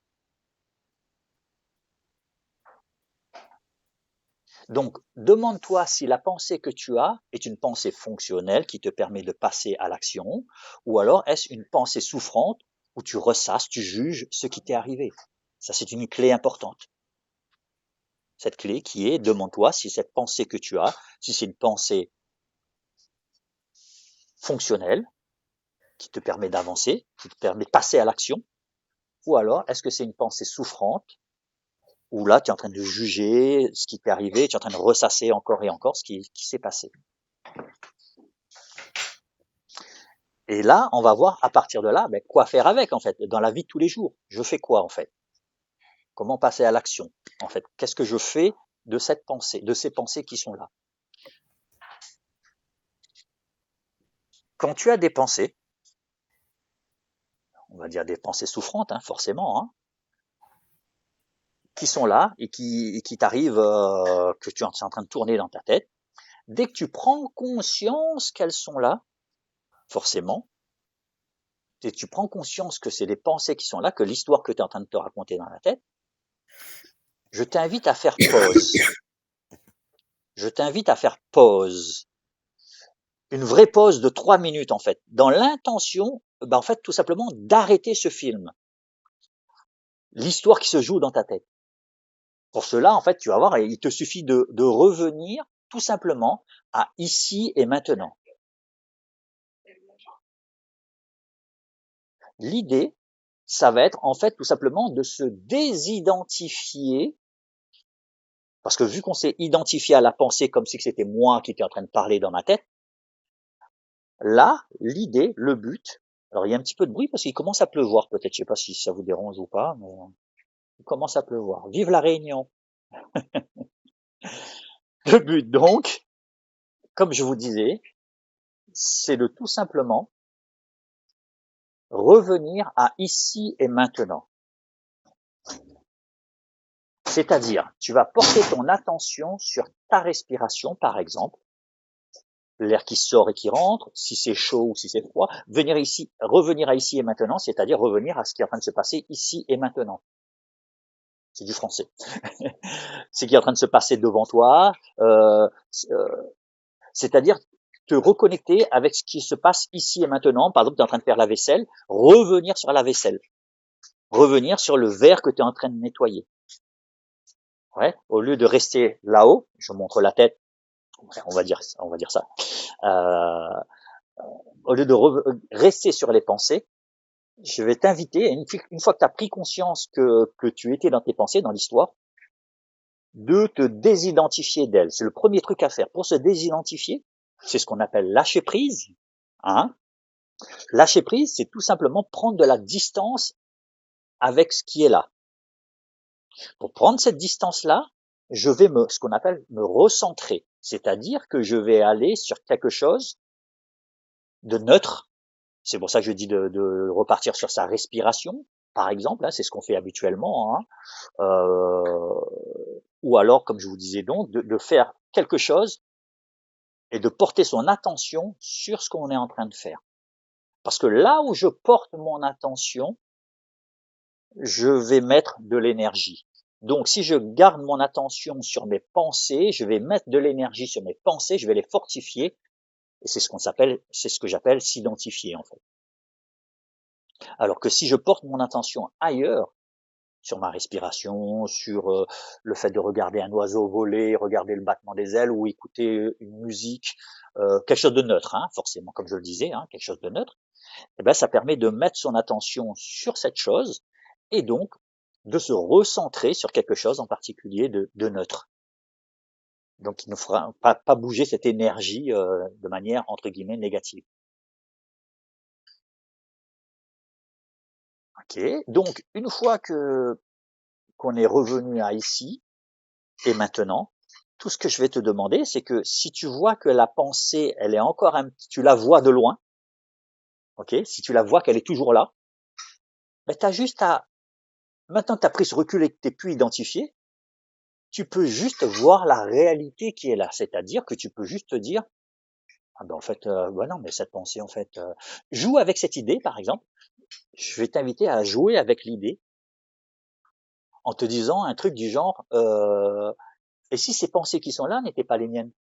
Donc, demande-toi si la pensée que tu as est une pensée fonctionnelle qui te permet de passer à l'action, ou alors est-ce une pensée souffrante où tu ressasses, tu juges ce qui t'est arrivé. Ça, c'est une clé importante. Cette clé qui est, demande-toi si cette pensée que tu as, si c'est une pensée fonctionnelle qui te permet d'avancer, qui te permet de passer à l'action, ou alors est-ce que c'est une pensée souffrante où là, tu es en train de juger ce qui t'est arrivé, tu es en train de ressasser encore et encore ce qui s'est passé. Et là, on va voir à partir de là, quoi faire avec en fait, dans la vie de tous les jours. Je fais quoi en fait? Comment passer à l'action en fait? Qu'est-ce que je fais de cette pensée, de ces pensées qui sont là? Quand tu as des pensées, on va dire des pensées souffrantes, hein, forcément, hein, qui sont là et qui t'arrivent, que tu es en train de tourner dans ta tête, dès que tu prends conscience qu'elles sont là, forcément, et tu prends conscience que c'est des pensées qui sont là, que l'histoire que tu es en train de te raconter dans la tête, je t'invite à faire pause. Je t'invite à faire pause. Une vraie pause de 3 minutes en fait, dans l'intention, en fait, tout simplement d'arrêter ce film. L'histoire qui se joue dans ta tête. Pour cela, en fait, tu vas voir, il te suffit de revenir tout simplement à ici et maintenant. L'idée, ça va être en fait tout simplement de se désidentifier, parce que vu qu'on s'est identifié à la pensée comme si c'était moi qui étais en train de parler dans ma tête, là, l'idée, le but, alors il y a un petit peu de bruit parce qu'il commence à pleuvoir peut-être, je sais pas si ça vous dérange ou pas, mais il commence à pleuvoir. Vive la Réunion. Le but donc, comme je vous disais, c'est de tout simplement revenir à ici et maintenant. C'est-à-dire, tu vas porter ton attention sur ta respiration, par exemple, l'air qui sort et qui rentre, si c'est chaud ou si c'est froid, revenir à ici et maintenant, c'est-à-dire revenir à ce qui est en train de se passer ici et maintenant. C'est du français. Ce qui est en train de se passer devant toi, C'est-à-dire te reconnecter avec ce qui se passe ici et maintenant. Par exemple, tu es en train de faire la vaisselle, revenir sur la vaisselle, revenir sur le verre que tu es en train de nettoyer. Ouais, au lieu de rester là-haut, je montre la tête, on va dire ça. Euh, Au lieu de rester sur les pensées, je vais t'inviter, une fois que tu as pris conscience que tu étais dans tes pensées, dans l'histoire, de te désidentifier d'elles. C'est le premier truc à faire. Pour se désidentifier, c'est ce qu'on appelle lâcher prise. Hein. Lâcher prise, c'est tout simplement prendre de la distance avec ce qui est là. Pour prendre cette distance-là, je vais ce qu'on appelle me recentrer. C'est-à-dire que je vais aller sur quelque chose de neutre. C'est pour ça que je dis de repartir sur sa respiration, par exemple. Hein, c'est ce qu'on fait habituellement. Hein. Ou alors, comme je vous disais donc, de faire quelque chose et de porter son attention sur ce qu'on est en train de faire. Parce que là où je porte mon attention, je vais mettre de l'énergie. Donc, si je garde mon attention sur mes pensées, je vais mettre de l'énergie sur mes pensées, je vais les fortifier. Et c'est ce que j'appelle s'identifier, en fait. Alors que si je porte mon attention ailleurs, sur ma respiration, sur le fait de regarder un oiseau voler, regarder le battement des ailes ou écouter une musique, quelque chose de neutre, hein, forcément, comme je le disais, hein, quelque chose de neutre, eh ben, ça permet de mettre son attention sur cette chose et donc de se recentrer sur quelque chose en particulier de neutre. Donc, il ne fera pas bouger cette énergie de manière, entre guillemets, négative. Ok. Donc, une fois qu'on est revenu à ici et maintenant, tout ce que je vais te demander, c'est que si tu vois que la pensée, elle est encore tu la vois de loin, ok, si tu la vois qu'elle est toujours là, ben t'as juste à, maintenant que t'as pris ce recul et que t'es plus identifié, tu peux juste voir la réalité qui est là. C'est-à-dire que tu peux juste te dire, ah ben en fait, non, mais cette pensée, en fait, joue avec cette idée, par exemple. Je vais t'inviter à jouer avec l'idée en te disant un truc du genre, et si ces pensées qui sont là n'étaient pas les miennes?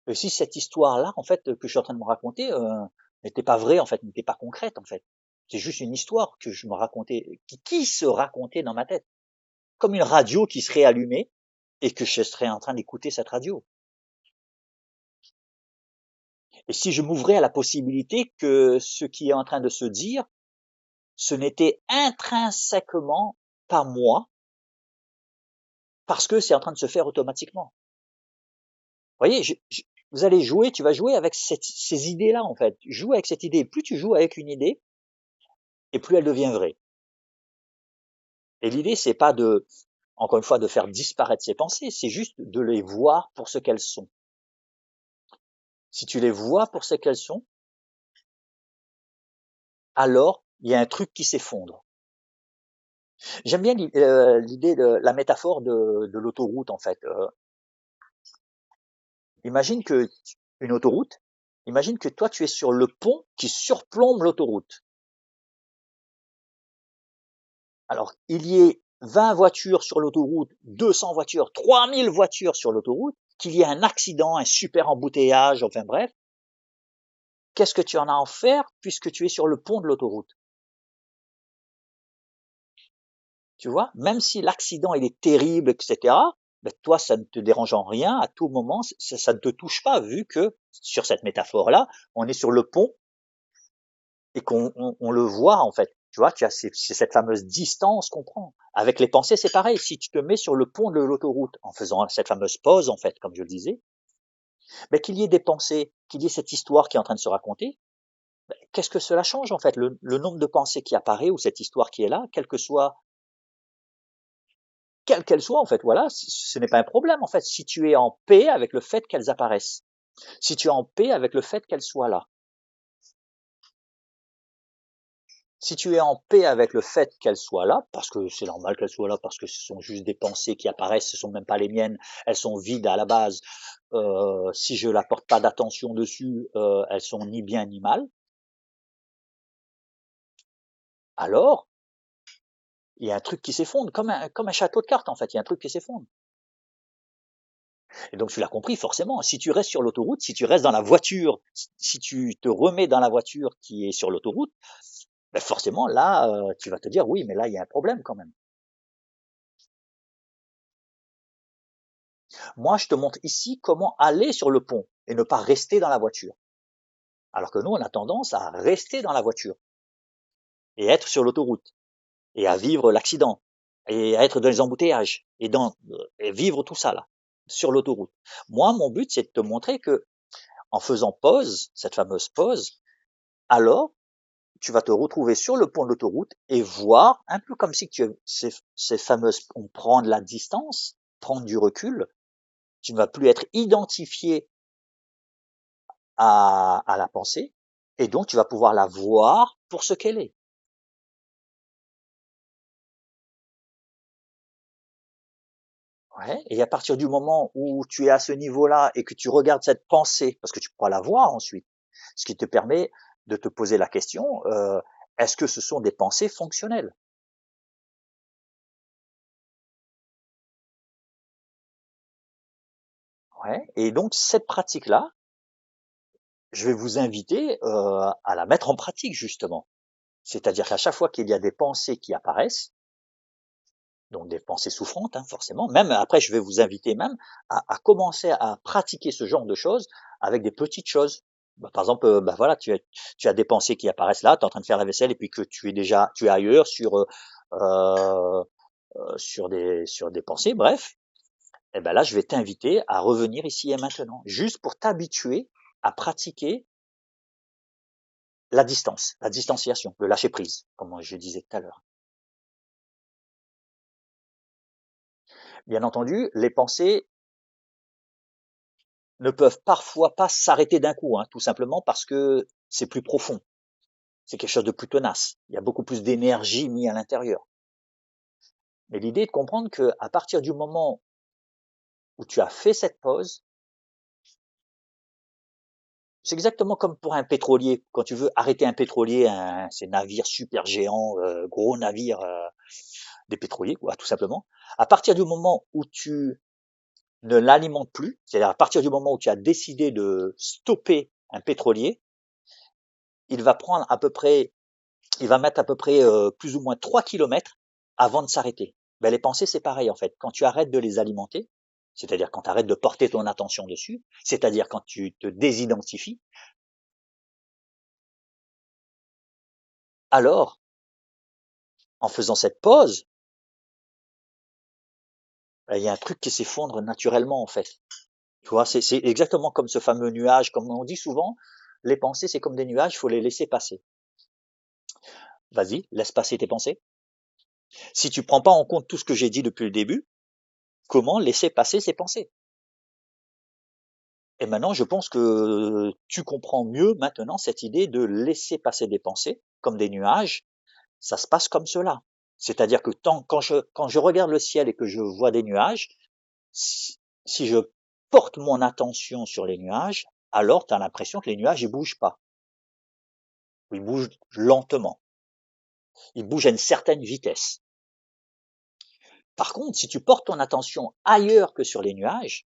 Et si cette histoire-là, en fait, que je suis en train de me raconter, n'était pas vraie, en fait, n'était pas concrète, en fait. C'est juste une histoire que je me racontais, qui se racontait dans ma tête. Comme une radio qui serait allumée et que je serais en train d'écouter cette radio. Et si je m'ouvrais à la possibilité que ce qui est en train de se dire, ce n'était intrinsèquement pas moi, parce que c'est en train de se faire automatiquement. Vous voyez, vous allez jouer, tu vas jouer avec ces idées-là, en fait. Joue avec cette idée. Plus tu joues avec une idée, et plus elle devient vraie. Et l'idée, c'est pas encore une fois, de faire disparaître ces pensées, c'est juste de les voir pour ce qu'elles sont. Si tu les vois pour ce qu'elles sont, alors il y a un truc qui s'effondre. J'aime bien l'idée la métaphore de l'autoroute, en fait. Imagine que une autoroute, imagine que toi tu es sur le pont qui surplombe l'autoroute. Alors, il y ait 20 voitures sur l'autoroute, 200 voitures, 3000 voitures sur l'autoroute, qu'il y ait un accident, un super embouteillage, enfin bref, qu'est-ce que tu en as à faire puisque tu es sur le pont de l'autoroute? Tu vois? Même si l'accident il est terrible, etc., ben toi, ça ne te dérange en rien, à tout moment, ça ne te touche pas, vu que, sur cette métaphore-là, on est sur le pont et qu'on le voit, en fait. Tu vois, c'est cette fameuse distance qu'on prend. Avec les pensées, c'est pareil. Si tu te mets sur le pont de l'autoroute en faisant cette fameuse pause, en fait, comme je le disais, ben, qu'il y ait des pensées, qu'il y ait cette histoire qui est en train de se raconter, ben, qu'est-ce que cela change, en fait? Le nombre de pensées qui apparaît ou cette histoire qui est là, quelle qu'elle soit, en fait, voilà, ce n'est pas un problème, en fait, si tu es en paix avec le fait qu'elles apparaissent, si tu es en paix avec le fait qu'elles soient là, si tu es en paix avec le fait qu'elles soient là, parce que c'est normal qu'elles soient là, parce que ce sont juste des pensées qui apparaissent, ce sont même pas les miennes, elles sont vides à la base, si je n'apporte pas d'attention dessus, elles sont ni bien ni mal, alors il y a un truc qui s'effondre, comme un château de cartes, en fait, il y a un truc qui s'effondre. Et donc tu l'as compris forcément, si tu restes sur l'autoroute, si tu restes dans la voiture, si tu te remets dans la voiture qui est sur l'autoroute, ben forcément là, tu vas te dire: «Oui, mais là, il y a un problème quand même». Moi, je te montre ici comment aller sur le pont et ne pas rester dans la voiture. Alors que nous, on a tendance à rester dans la voiture et être sur l'autoroute et à vivre l'accident et à être dans les embouteillages et vivre tout ça là, sur l'autoroute. Moi, mon but, c'est de te montrer que en faisant pause, cette fameuse pause, alors tu vas te retrouver sur le pont de l'autoroute et voir, un peu comme si ces fameuses, on prend de la distance, prendre du recul, tu ne vas plus être identifié à la pensée, et donc tu vas pouvoir la voir pour ce qu'elle est. Ouais. Et à partir du moment où tu es à ce niveau-là et que tu regardes cette pensée, parce que tu pourras la voir ensuite, ce qui te permet de te poser la question, est-ce que ce sont des pensées fonctionnelles? Ouais. Et donc cette pratique-là, je vais vous inviter à la mettre en pratique justement. C'est-à-dire qu'à chaque fois qu'il y a des pensées qui apparaissent, donc des pensées souffrantes, hein, forcément, même après je vais vous inviter même à commencer à pratiquer ce genre de choses avec des petites choses. Bah, par exemple, bah voilà, tu as des pensées qui apparaissent là, tu es en train de faire la vaisselle et puis que tu es ailleurs euh, sur des pensées, bref, et ben là je vais t'inviter à revenir ici et maintenant, juste pour t'habituer à pratiquer la distanciation, le lâcher prise, comme je disais tout à l'heure. Bien entendu, les pensées ne peuvent parfois pas s'arrêter d'un coup, hein, tout simplement parce que c'est plus profond, c'est quelque chose de plus tenace. Il y a beaucoup plus d'énergie mise à l'intérieur. Mais l'idée est de comprendre que à partir du moment où tu as fait cette pause, c'est exactement comme pour un pétrolier. Quand tu veux arrêter un pétrolier, ces navires super géants, gros navires, des pétroliers, quoi, tout simplement. À partir du moment où tu ne l'alimente plus, c'est-à-dire à partir du moment où tu as décidé de stopper un pétrolier, il va prendre à peu près, il va mettre à peu près plus ou moins 3 kilomètres avant de s'arrêter. Ben, les pensées, c'est pareil en fait. Quand tu arrêtes de les alimenter, c'est-à-dire quand tu arrêtes de porter ton attention dessus, c'est-à-dire quand tu te désidentifies, alors, en faisant cette pause, ben, il y a un truc qui s'effondre naturellement en fait. Tu vois, c'est exactement comme ce fameux nuage, comme on dit souvent, les pensées, c'est comme des nuages, il faut les laisser passer. Vas-y, laisse passer tes pensées. Si tu prends pas en compte tout ce que j'ai dit depuis le début, comment laisser passer ces pensées? Et maintenant, je pense que tu comprends mieux maintenant cette idée de laisser passer des pensées comme des nuages. Ça se passe comme cela. C'est-à-dire que quand je regarde le ciel et que je vois des nuages, si je porte mon attention sur les nuages, alors tu as l'impression que les nuages ne bougent pas. Ils bougent lentement. Ils bougent à une certaine vitesse. Par contre, si tu portes ton attention ailleurs que sur les nuages,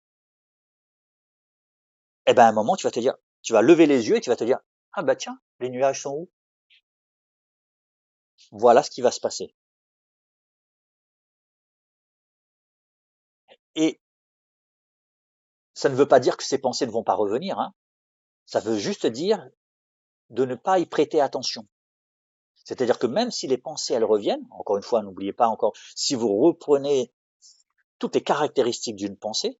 eh ben à un moment, tu vas te dire, tu vas lever les yeux et tu vas te dire, ah bah tiens, les nuages sont où? Voilà ce qui va se passer. Et ça ne veut pas dire que ces pensées ne vont pas revenir, hein. Ça veut juste dire de ne pas y prêter attention. C'est-à-dire que même si les pensées, elles reviennent, encore une fois, n'oubliez pas encore, si vous reprenez toutes les caractéristiques d'une pensée,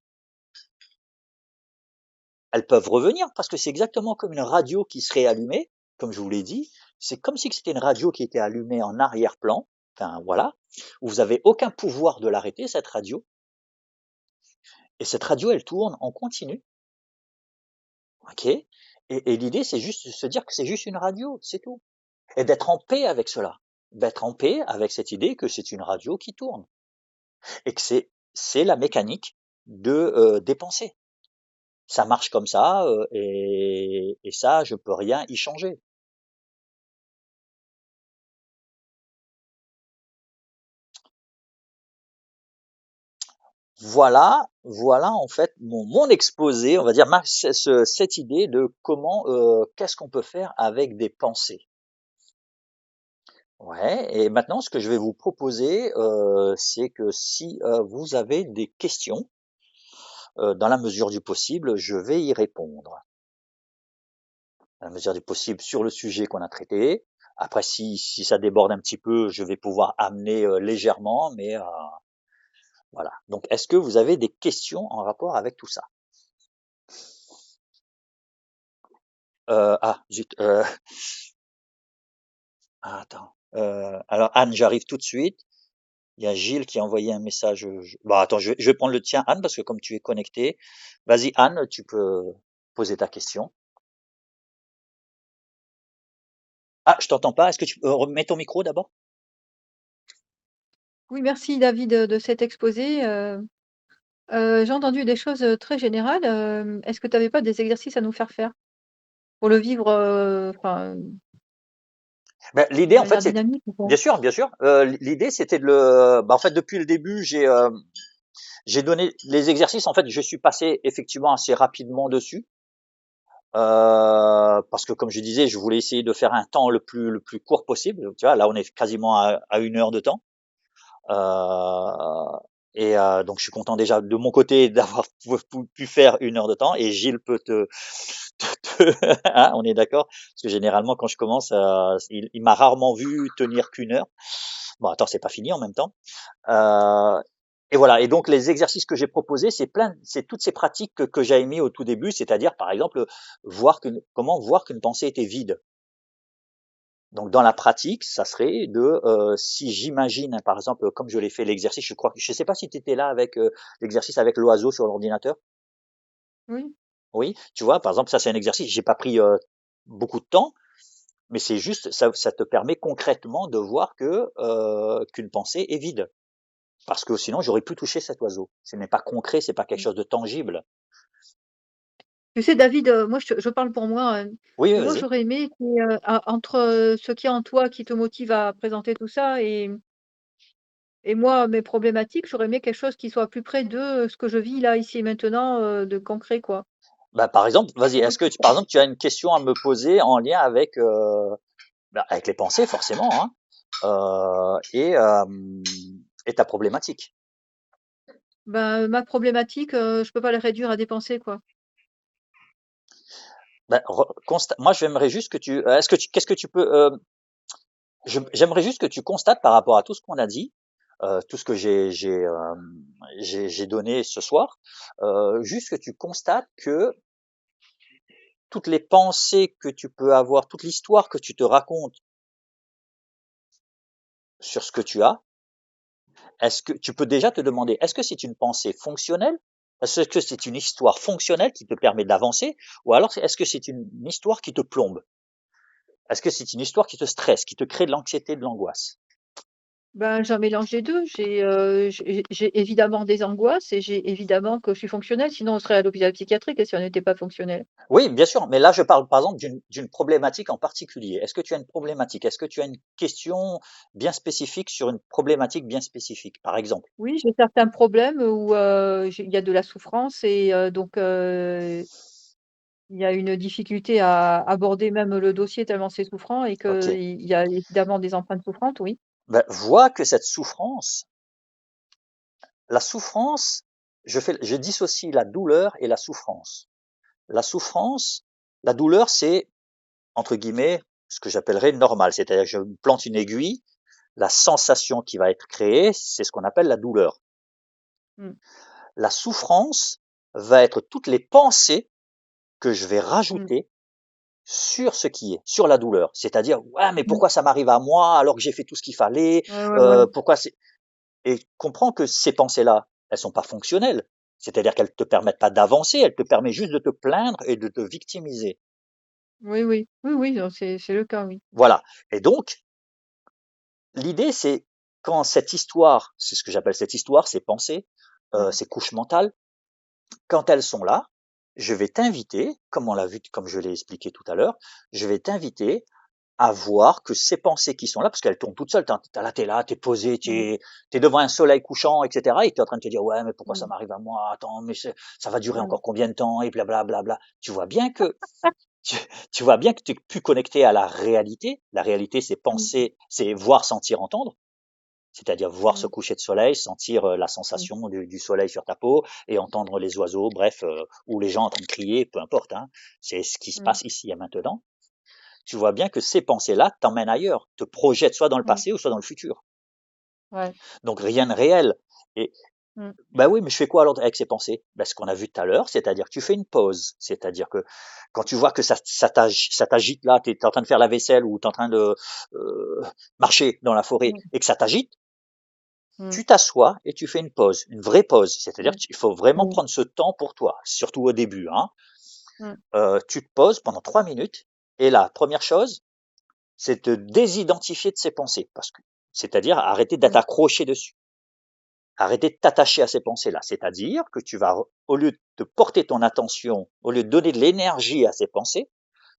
elles peuvent revenir parce que c'est exactement comme une radio qui serait allumée, comme je vous l'ai dit, c'est comme si c'était une radio qui était allumée en arrière-plan, enfin voilà, où vous n'avez aucun pouvoir de l'arrêter, cette radio, et cette radio, elle tourne en continu, ok? Et l'idée, c'est juste de se dire que c'est juste une radio, c'est tout. Et d'être en paix avec cela, d'être en paix avec cette idée que c'est une radio qui tourne, et que c'est la mécanique des pensées. Ça marche comme ça, et ça, je peux rien y changer. voilà en fait mon exposé, on va dire cette idée de comment, qu'est-ce qu'on peut faire avec des pensées. Ouais, et maintenant ce que je vais vous proposer, c'est que si vous avez des questions, dans la mesure du possible, je vais y répondre. Dans la mesure du possible sur le sujet qu'on a traité. Après, si ça déborde un petit peu, je vais pouvoir amener légèrement, mais voilà. Donc, est-ce que vous avez des questions en rapport avec tout ça? Zut. Attends. Alors Anne, j'arrive tout de suite. Il y a Gilles qui a envoyé un message. Bon, attends, je vais prendre le tien, Anne, parce que comme tu es connectée, vas-y Anne, tu peux poser ta question. Ah, je t'entends pas. Est-ce que tu peux remettre ton micro d'abord? Oui, merci David, de cet exposé. J'ai entendu des choses, très générales. Est-ce que tu avais pas des exercices à nous faire faire? Pour le vivre, enfin, Ben, de l'idée, en fait, manière c'est dynamique ou quoi? bien sûr, bien sûr. L'idée, c'était en fait, depuis le début, j'ai donné les exercices. En fait, je suis passé effectivement assez rapidement dessus. Parce que comme je disais, je voulais essayer de faire un temps le plus court possible. Tu vois, là, on est quasiment à 1 heure de temps. Euh, donc, je suis content déjà de mon côté d'avoir pu faire 1 heure de temps. Et Gilles peut hein, on est d'accord? Parce que généralement, quand je commence, il m'a rarement vu tenir qu'une heure. Bon, attends, c'est pas fini en même temps. Euh, et voilà. Et donc, les exercices que j'ai proposés, c'est toutes ces pratiques que j'avais mis au tout début, c'est-à-dire, par exemple, comment voir qu'une pensée était vide. Donc, dans la pratique, ça serait si j'imagine, par exemple, comme je l'ai fait l'exercice, je sais pas si tu étais là avec l'exercice avec l'oiseau sur l'ordinateur. Oui. Oui, tu vois, par exemple, ça c'est un exercice. J'ai pas pris beaucoup de temps, mais c'est juste, ça te permet concrètement de voir qu'une pensée est vide. Parce que sinon, j'aurais pu toucher cet oiseau. Ce n'est pas concret, c'est pas quelque Mmh. chose de tangible. Tu sais David, moi je parle pour moi, Oui, oui, moi vas-y. j'aurais aimé qu'il y ait, entre, ce qu'il y a en toi qui te motive à présenter tout ça et moi mes problématiques, j'aurais aimé quelque chose qui soit plus près de ce que je vis là, ici et maintenant, de concret quoi. Bah, par exemple, vas-y, Moi est-ce que par exemple, tu as une question à me poser en lien avec les pensées, forcément, hein, euh, et, euh, et ta problématique? ben, ma problématique, je peux pas la réduire à des pensées quoi. Ben, moi, j'aimerais juste que qu'est-ce que tu peux, j'aimerais juste que tu constates par rapport à tout ce qu'on a dit, tout ce que j'ai donné ce soir, juste que tu constates que toutes les pensées que tu peux avoir, toute l'histoire que tu te racontes sur ce que tu as, est-ce que tu peux déjà te demander, est-ce que c'est une pensée fonctionnelle? Est-ce que c'est une histoire fonctionnelle qui te permet d'avancer? Ou alors est-ce que c'est une histoire qui te plombe? Est-ce que c'est une histoire qui te stresse, qui te crée de l'anxiété, de l'angoisse? Ben, j'ai un mélange des 2. J'ai évidemment des angoisses et j'ai évidemment que je suis fonctionnelle, sinon on serait à l'hôpital psychiatrique et si on n'était pas fonctionnel. Oui, bien sûr, mais là je parle par exemple d'une problématique en particulier. Est-ce que tu as une problématique? Est-ce que tu as une question bien spécifique sur une problématique bien spécifique, par exemple? Oui, j'ai certains problèmes où, j'ai il y a de la souffrance et donc il y a une difficulté à aborder même le dossier tellement c'est souffrant et Ok. qu'il y a évidemment des empreintes souffrantes, oui. Ben, vois que cette souffrance, la souffrance, je dissocie la douleur et la souffrance. La souffrance, la douleur, c'est, entre guillemets, ce que j'appellerais normal. C'est-à-dire que je plante une aiguille, la sensation qui va être créée, c'est ce qu'on appelle la douleur. Mmh, La souffrance va être toutes les pensées que je vais mmh, rajouter sur ce qui est, sur la douleur. C'est-à-dire, ouais, mais mmh. pourquoi ça m'arrive à moi alors que j'ai fait tout ce qu'il fallait? Ouais, ouais, ouais. Pourquoi c'est Et comprends que ces pensées-là, elles sont pas fonctionnelles. C'est-à-dire qu'elles te permettent pas d'avancer, elles te permettent juste de te plaindre et de te victimiser. Oui, oui. Oui, oui, non, c'est le cas, oui. Voilà. Et donc, l'idée, c'est quand cette histoire, c'est ce que j'appelle cette histoire, ces pensées, Mmh, ces couches mentales, quand elles sont là, je vais t'inviter, comme on l'a vu, comme je l'ai expliqué tout à l'heure, je vais t'inviter à voir que ces pensées qui sont là, parce qu'elles tournent toutes seules, t'es là, t'es posé, mmh, t'es devant un soleil couchant, etc. Et t'es en train de te dire, ouais, mais pourquoi ça mmh, m'arrive à moi? Attends, mais ça va durer mmh, encore combien de temps? Et blablabla. Bla, bla. Tu vois bien que, tu, tu vois bien que tu es plus connecté à la réalité. La réalité, c'est mmh, penser, c'est voir, sentir, entendre. C'est-à-dire voir ce mmh, coucher de soleil, sentir la mmh, sensation du soleil sur ta peau et entendre les oiseaux, bref, ou les gens en train de crier, peu importe, hein. C'est ce qui se mmh, passe ici et maintenant. Tu vois bien que ces pensées-là t'emmènent ailleurs, te projettent soit dans le mmh, passé ou soit dans le futur. ouais, Donc rien de réel. Et mmh, bah oui, mais je fais quoi alors avec ces pensées? Bah, ce qu'on a vu tout à l'heure, c'est-à-dire que tu fais une pause. C'est-à-dire que quand tu vois que ça t'agite là, tu es en train de faire la vaisselle ou tu es en train de marcher dans la forêt mmh, et que ça t'agite, mmh, tu t'assois et tu fais une pause, une vraie pause. C'est-à-dire mmh, qu'il faut vraiment mmh, prendre ce temps pour toi, surtout au début, hein. mmh, Tu te poses pendant 3 minutes et la première chose, c'est te désidentifier de ces pensées, parce que, c'est-à-dire arrêter d'être mmh, accroché dessus, arrêter de t'attacher à ces pensées-là. C'est-à-dire que tu vas, au lieu de porter ton attention, au lieu de donner de l'énergie à ces pensées,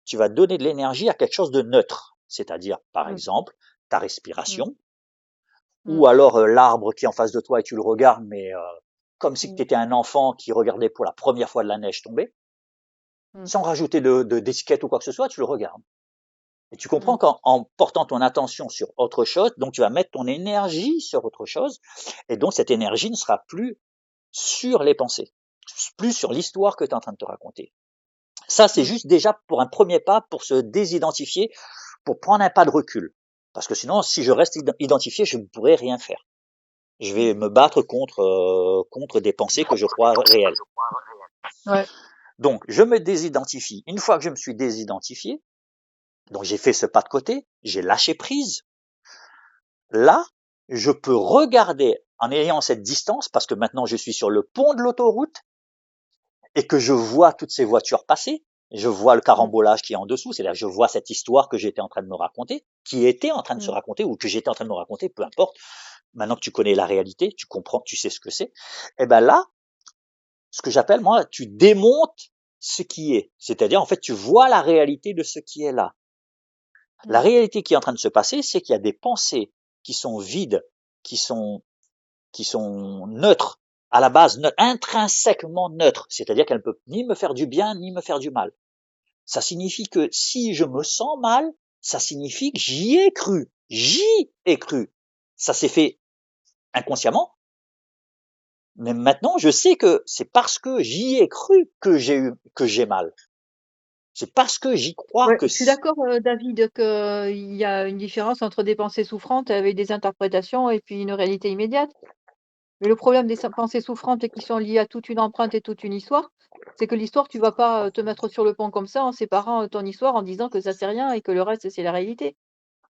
tu vas donner de l'énergie à quelque chose de neutre. C'est-à-dire, par mmh, exemple, ta mmh, respiration, mmh, ou alors l'arbre qui est en face de toi et tu le regardes, mais comme si tu mmh, étais un enfant qui regardait pour la première fois de la neige tomber, mmh, sans rajouter d'étiquette ou quoi que ce soit, tu le regardes. Et tu comprends mmh, qu'en portant ton attention sur autre chose, donc tu vas mettre ton énergie sur autre chose, et donc cette mmh, énergie ne sera plus sur les pensées, plus sur l'histoire que tu es en train de te raconter. Ça, c'est mmh, juste déjà pour un premier pas, pour se désidentifier, pour prendre un pas de recul. Parce que sinon, si je reste identifié, je ne pourrai rien faire. Je mmh. vais me battre contre des pensées que je crois réelles. Ouais, Donc, je me désidentifie. Une fois que je me suis désidentifié, donc j'ai fait ce pas de côté, j'ai lâché prise. Là, je peux regarder en ayant cette distance, parce que maintenant je suis sur le pont de l'autoroute et que je vois toutes ces voitures passer. Je vois le mmh, carambolage qui est en dessous, c'est-à-dire je vois cette histoire que j'étais en train de me raconter, qui était en train de se mmh, raconter ou que j'étais en train de me raconter, peu importe. Maintenant que tu connais la réalité, tu comprends, tu sais ce que c'est. Et ben là, ce que j'appelle moi, tu démontes ce qui est. C'est-à-dire en fait, tu vois la réalité de ce qui est là. La mmh, réalité qui est en train de se passer, c'est qu'il y a des pensées qui sont vides, qui sont qui sont neutres, à la base, intrinsèquement neutres, c'est-à-dire qu'elles ne peuvent ni me faire du bien ni me faire du mal. Ça signifie que si je me sens mal, ça signifie que j'y ai cru. J'y ai cru. Ça s'est fait inconsciemment, mais maintenant je sais que c'est parce que j'y ai cru que j'ai mal. C'est parce que j'y crois ouais, que je suis d'accord, David, qu'il y a une différence entre des pensées souffrantes avec des interprétations et puis une réalité immédiate. Mais le problème des pensées souffrantes et qui sont liées à toute une empreinte et toute une histoire, c'est que l'histoire, tu vas pas, te mettre sur le pont comme ça en séparant, ton histoire en disant que ça c'est rien et que le reste c'est la réalité.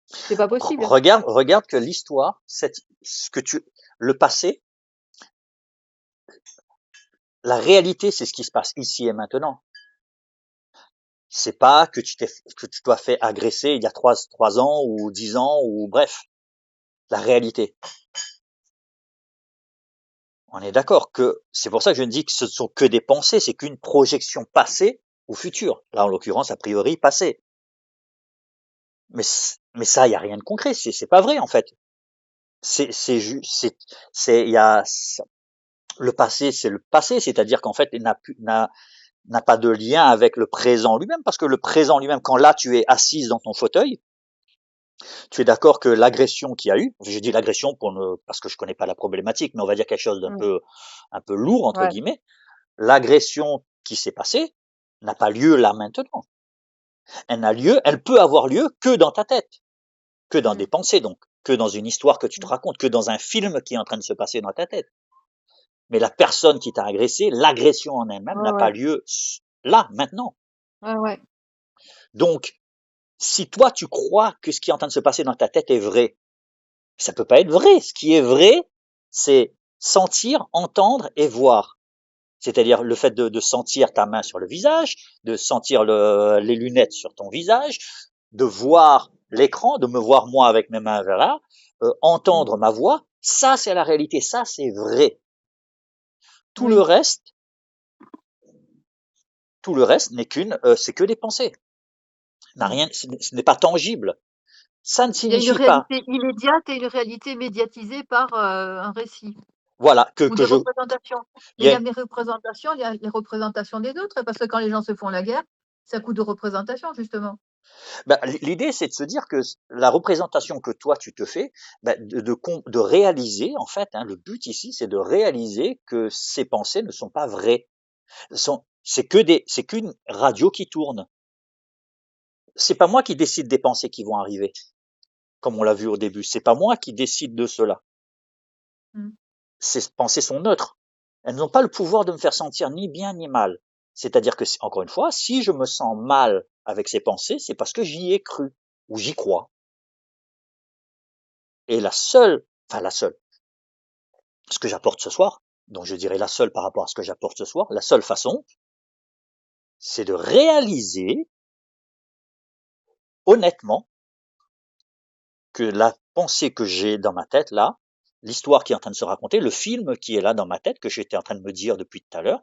C'est pas possible. regarde que l'histoire, ce que le passé, la réalité, c'est ce qui se passe ici et maintenant. C'est pas que tu dois fait agresser il y a 3 ans ou 10 ans ou bref, la réalité. On est d'accord que c'est pour ça que je ne dis que ce sont que des pensées, c'est qu'une projection passée ou future. Là, en l'occurrence, a priori, passée. Mais ça, il y a rien de concret. C'est pas vrai, en fait. C'est juste, il y a, le passé, c'est le passé. C'est-à-dire qu'en fait, il n'a pas de lien avec le présent lui-même, parce que le présent lui-même, quand là, tu es assise dans ton fauteuil, tu es d'accord que l'agression qu'il y a eu, je dis l'agression parce que je connais pas la problématique, mais on va dire quelque chose Mmh. un peu lourd, entre Ouais. guillemets, l'agression qui s'est passée n'a pas lieu là maintenant. Elle peut avoir lieu que dans ta tête, que dans Mmh. des pensées donc, que dans une histoire que tu te Mmh. racontes, que dans un film qui est en train de se passer dans ta tête. Mais la personne qui t'a agressé, l'agression en elle-même Ouais, n'a pas ouais. lieu là, maintenant. Ouais, ouais. Donc, si toi tu crois que ce qui est en train de se passer dans ta tête est vrai, ça peut pas être vrai. Ce qui est vrai, c'est sentir, entendre et voir. C'est-à-dire le fait de sentir ta main sur le visage, de sentir les lunettes sur ton visage, de voir l'écran, de me voir moi avec mes mains vers là, Mmh. entendre ma voix, ça c'est la réalité, ça c'est vrai. Tout le Oui. reste, tout le reste n'est c'est que des pensées. n'a Mmh. rien, ce n'est pas tangible. Ça ne Il y a une signifie pas, réalité immédiate et une réalité médiatisée par, un récit voilà, ou des que je, représentations. il Mais y il y a, a des représentations, il y a les représentations des autres, parce que quand les gens se font la guerre, c'est à coup de représentation justement. bah, l'idée, c'est de se dire que la représentation que toi tu te fais, bah, de réaliser, en fait, hein, le but ici, c'est de réaliser que ces pensées ne sont pas vraies. C'est qu'une radio qui tourne. C'est pas moi qui décide des pensées qui vont arriver, comme on l'a vu au début. C'est pas moi qui décide de cela. Mmh. Ces pensées sont neutres. Elles n'ont pas le pouvoir de me faire sentir ni bien ni mal. C'est-à-dire que, encore une fois, si je me sens mal avec ces pensées, c'est parce que j'y ai cru ou j'y crois. Et la seule, ce que j'apporte ce soir, donc je dirais la seule par rapport à ce que j'apporte ce soir, la seule façon, c'est de réaliser honnêtement que la pensée que j'ai dans ma tête là, l'histoire qui est en train de se raconter, le film qui est là dans ma tête, que j'étais en train de me dire depuis tout à l'heure,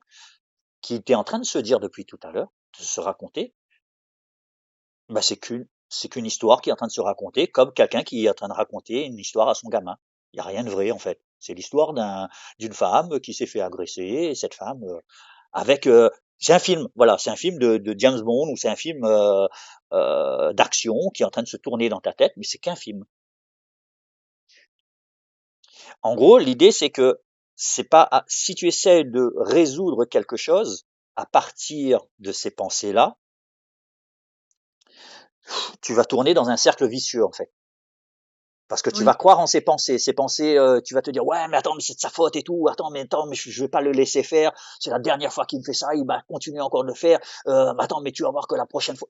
qui était en train de se dire depuis tout à l'heure, de se raconter, bah c'est qu'une histoire qui est en train de se raconter, comme quelqu'un qui est en train de raconter une histoire à son gamin. Il n'y a rien de vrai en fait. C'est l'histoire d'une femme qui s'est fait agresser, et cette femme avec c'est un film, voilà, c'est un film de James Bond ou c'est un film d'action qui est en train de se tourner dans ta tête, mais c'est qu'un film. En gros, l'idée c'est que c'est pas si tu essaies de résoudre quelque chose à partir de ces pensées-là, tu vas tourner dans un cercle vicieux en fait. Parce que tu vas Oui. croire en ses pensées. Ses pensées, tu vas te dire ouais, mais attends, mais c'est de sa faute et tout. Attends, mais je vais pas le laisser faire. C'est la dernière fois qu'il me fait ça, il va continuer encore de le faire. Attends, mais tu vas voir que la prochaine fois.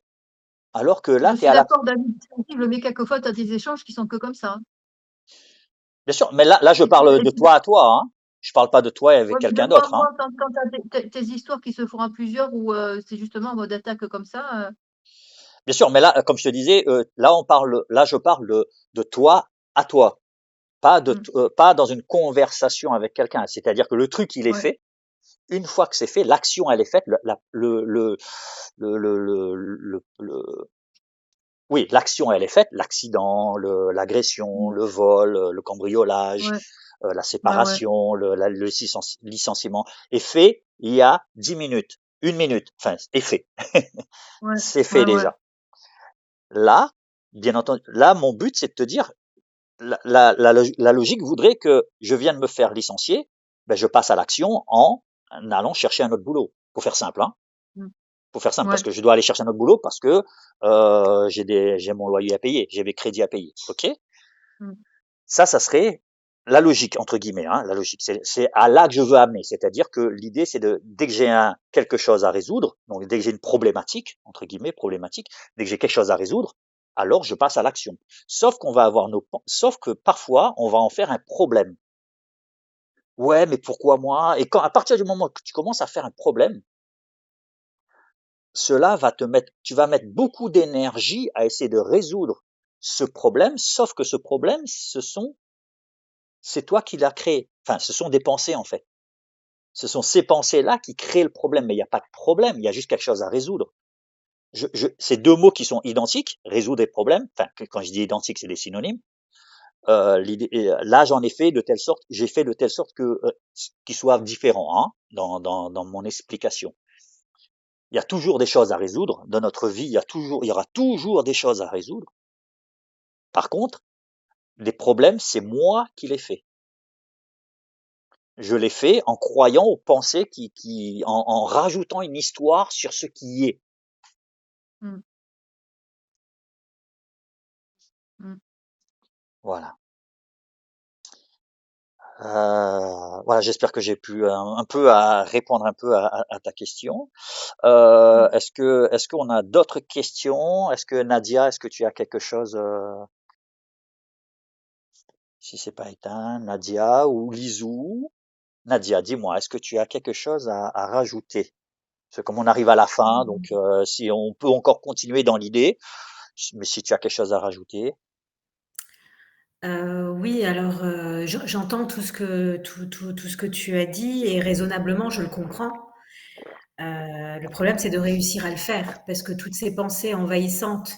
Alors que là, Je tu es suis à la. d'accord, David, mais quelquefois tu as des échanges qui sont que comme ça, hein. Bien sûr, mais là, je Et tu parle et de tu toi à toi. Hein. Je parle pas de toi avec Ouais, mais quelqu'un d'autre. Hein. quand tu as tes histoires qui se font à plusieurs ou c'est justement en mode attaque comme ça, Bien sûr, mais là, comme je te disais, là, je parle de toi à toi, mmh, pas dans une conversation avec quelqu'un. C'est-à-dire que le truc, il est ouais, fait. Une fois que c'est fait, l'action, elle est faite. Oui, l'action, elle est faite. L'accident, l'agression, mmh, le vol, le cambriolage, ouais, la ouais, ouais, séparation, le licenciement est fait il y a 10 minutes, une minute. Enfin, est fait. ouais, C'est fait ouais, ouais, déjà. Là, bien entendu, là, mon but, c'est de te dire, la logique voudrait que je viens de me faire licencier, ben, je passe à l'action en allant chercher un autre boulot. Pour faire simple, hein. mmh, Pour faire simple, parce ouais, que je dois aller chercher un autre boulot parce que j'ai mon loyer à payer, j'ai mes crédits à payer. Ok. mmh, Ça serait la logique entre guillemets. Hein, la logique, c'est à là que je veux amener. C'est-à-dire que l'idée, c'est de dès que j'ai quelque chose à résoudre, donc dès que j'ai une problématique entre guillemets problématique, dès que j'ai quelque chose à résoudre, alors je passe à l'action. Sauf que parfois on va en faire un problème. Ouais, mais pourquoi moi? Et quand à partir du moment que tu commences à faire un problème, cela va te mettre, tu vas mettre beaucoup d'énergie à essayer de résoudre ce problème, sauf que ce problème, c'est toi qui l'as créé. Enfin, ce sont des pensées en fait. Ce sont ces pensées-là qui créent le problème, mais il n'y a pas de problème, il y a juste quelque chose à résoudre. Ces deux mots qui sont identiques, résoudre des problèmes, enfin, quand je dis identique, c'est des synonymes. Là, j'ai fait de telle sorte que qu'ils soient différents hein, dans mon explication. Il y a toujours des choses à résoudre dans notre vie. Il y aura toujours des choses à résoudre. Par contre, les problèmes, c'est moi qui les fais. Je les fais en croyant aux pensées en rajoutant une histoire sur ce qui est. mmh, mmh, Voilà. Voilà, j'espère que j'ai pu un peu à répondre un peu à ta question. mmh. Est-ce qu'on a d'autres questions? Est-ce que Nadia, est-ce que tu as quelque chose si c'est pas éteint, Nadia ou Lizou? Nadia, dis-moi, est-ce que tu as quelque chose à rajouter? Parce que comme on arrive à la fin, donc Mmh. si on peut encore continuer dans l'idée, mais si tu as quelque chose à rajouter. Oui, alors, j'entends tout ce que tu as dit et raisonnablement, je le comprends. Le problème, c'est de réussir à le faire parce que toutes ces pensées envahissantes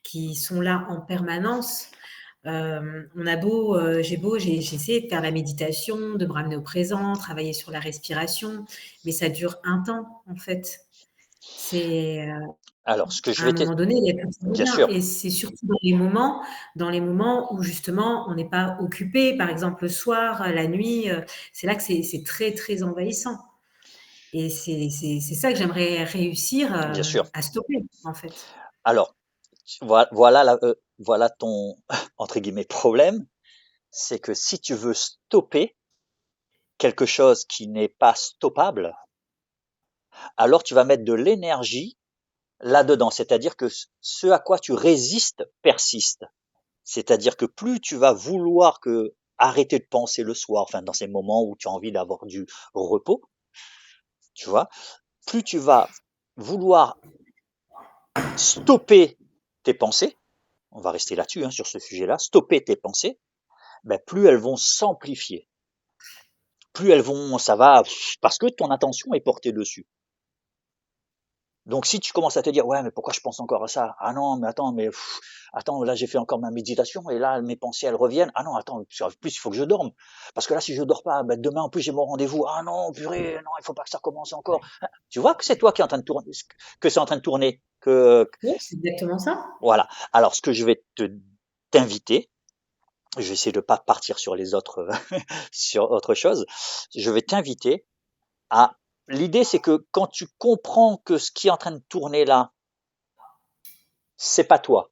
qui sont là en permanence, on a beau, j'ai essayé de faire la méditation, de me ramener au présent, travailler sur la respiration, mais ça dure un temps, en fait. C'est, Alors, ce que je à un vais te moment donné, il y a plus de bien moyen sûr, et c'est surtout dans les moments où justement on n'est pas occupé, par exemple le soir, la nuit, c'est là que c'est très, très envahissant et c'est ça que j'aimerais réussir, bien sûr. à stopper, en fait. Alors, voilà ton entre guillemets «problème», c'est que si tu veux stopper quelque chose qui n'est pas stoppable, alors tu vas mettre de l'énergie là-dedans. C'est-à-dire que ce à quoi tu résistes persiste. C'est-à-dire que plus tu vas vouloir que arrêter de penser le soir, enfin dans ces moments où tu as envie d'avoir du repos, tu vois, plus tu vas vouloir stopper tes pensées, on va rester là-dessus, hein, sur ce sujet-là, stopper tes pensées, ben, plus elles vont s'amplifier, plus elles vont, ça va, parce que ton attention est portée dessus. Donc si tu commences à te dire ouais mais pourquoi je pense encore à ça? Ah non mais attends attends là j'ai fait encore ma méditation et là mes pensées elles reviennent. Ah non attends en plus il faut que je dorme parce que là si je dors pas ben, demain en plus j'ai mon rendez-vous. Ah non purée non il faut pas que ça recommence encore. Tu vois que c'est toi qui est en train de tourner que c'est en train de tourner que Oui, c'est exactement ça. voilà. Alors ce que je vais te t'inviter, je vais essayer de pas partir sur les autres sur autre chose. Je vais t'inviter à l'idée c'est que quand tu comprends que ce qui est en train de tourner là c'est pas toi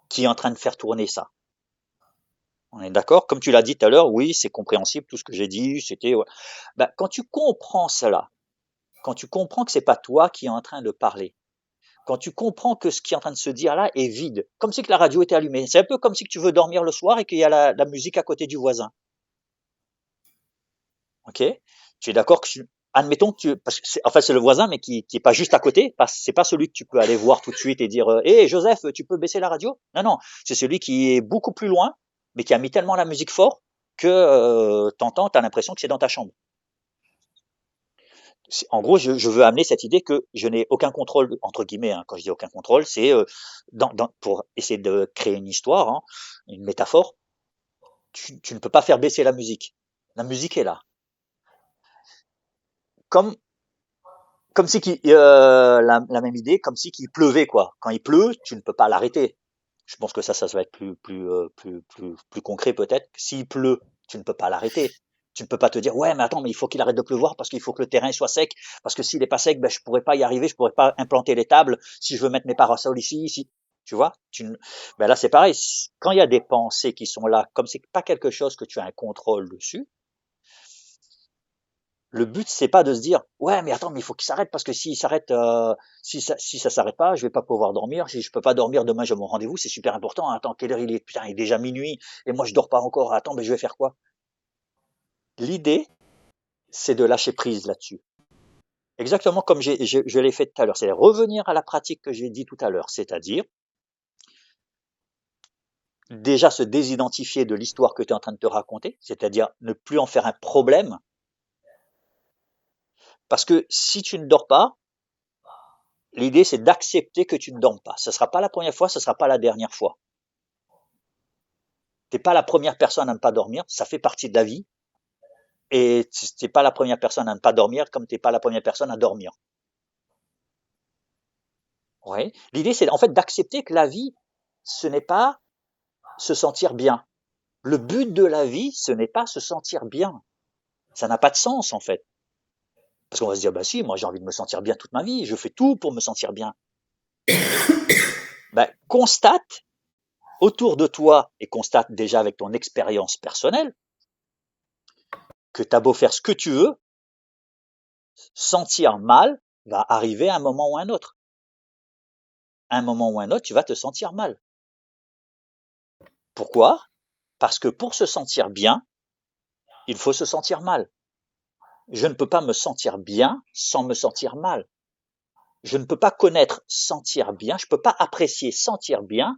qui est en train de faire tourner ça. On est d'accord? Comme tu l'as dit tout à l'heure, oui, c'est compréhensible, tout ce que j'ai dit, c'était, ouais. Ben, quand tu comprends cela, quand tu comprends que c'est pas toi qui est en train de parler, quand tu comprends que ce qui est en train de se dire là est vide, comme si que la radio était allumée. C'est un peu comme si que tu veux dormir le soir et qu'il y a la musique à côté du voisin. Ok? Tu es d'accord que admettons que parce que en fait c'est le voisin mais qui est pas juste à côté, c'est pas celui que tu peux aller voir tout de suite et dire, hé Joseph, tu peux baisser la radio? Non, non, c'est celui qui est beaucoup plus loin, mais qui a mis tellement la musique fort que t'as l'impression que c'est dans ta chambre. En gros, je veux amener cette idée que je n'ai aucun contrôle, entre guillemets, hein, quand je dis aucun contrôle, c'est pour essayer de créer une histoire, hein, une métaphore, tu ne peux pas faire baisser la musique. La musique est là. Comme si la même idée, comme si qu'il pleuvait quoi. Quand il pleut, tu ne peux pas l'arrêter. Je pense que ça va être plus concret peut-être. S'il pleut, tu ne peux pas l'arrêter. Tu ne peux pas te dire ouais mais attends mais il faut qu'il arrête de pleuvoir parce qu'il faut que le terrain soit sec parce que s'il n'est pas sec ben je pourrais pas y arriver, je pourrais pas implanter les tables si je veux mettre mes parasols ici. Tu vois, ben là c'est pareil. Quand il y a des pensées qui sont là, comme c'est pas quelque chose que tu as un contrôle dessus, le but c'est pas de se dire ouais mais attends mais il faut qu'il s'arrête parce que s'il s'arrête si ça s'arrête pas je vais pas pouvoir dormir, si je peux pas dormir demain j'ai mon rendez-vous, c'est super important. Attends quelle heure il est, putain il est déjà minuit et moi je dors pas encore, attends mais je vais faire quoi? L'idée c'est de lâcher prise là-dessus, exactement comme je l'ai fait tout à l'heure, c'est revenir à la pratique que j'ai dit tout à l'heure, c'est-à-dire déjà se désidentifier de l'histoire que tu es en train de te raconter, c'est-à-dire ne plus en faire un problème, parce que si tu ne dors pas, l'idée, c'est d'accepter que tu ne dormes pas. Ce ne sera pas la première fois, ce ne sera pas la dernière fois. Tu n'es pas la première personne à ne pas dormir, ça fait partie de la vie. Et tu n'es pas la première personne à ne pas dormir, comme tu n'es pas la première personne à dormir. Ouais. L'idée, c'est en fait d'accepter que la vie, ce n'est pas se sentir bien. Le but de la vie, ce n'est pas se sentir bien. Ça n'a pas de sens, en fait. Parce qu'on va se dire, bah si, moi j'ai envie de me sentir bien toute ma vie, je fais tout pour me sentir bien. Ben, constate autour de toi et constate déjà avec ton expérience personnelle que tu as beau faire ce que tu veux, sentir mal va arriver à un moment ou à un autre. À un moment ou à un autre, tu vas te sentir mal. Pourquoi? Parce que pour se sentir bien, il faut se sentir mal. Je ne peux pas me sentir bien sans me sentir mal. Je ne peux pas connaître sentir bien, je ne peux pas apprécier sentir bien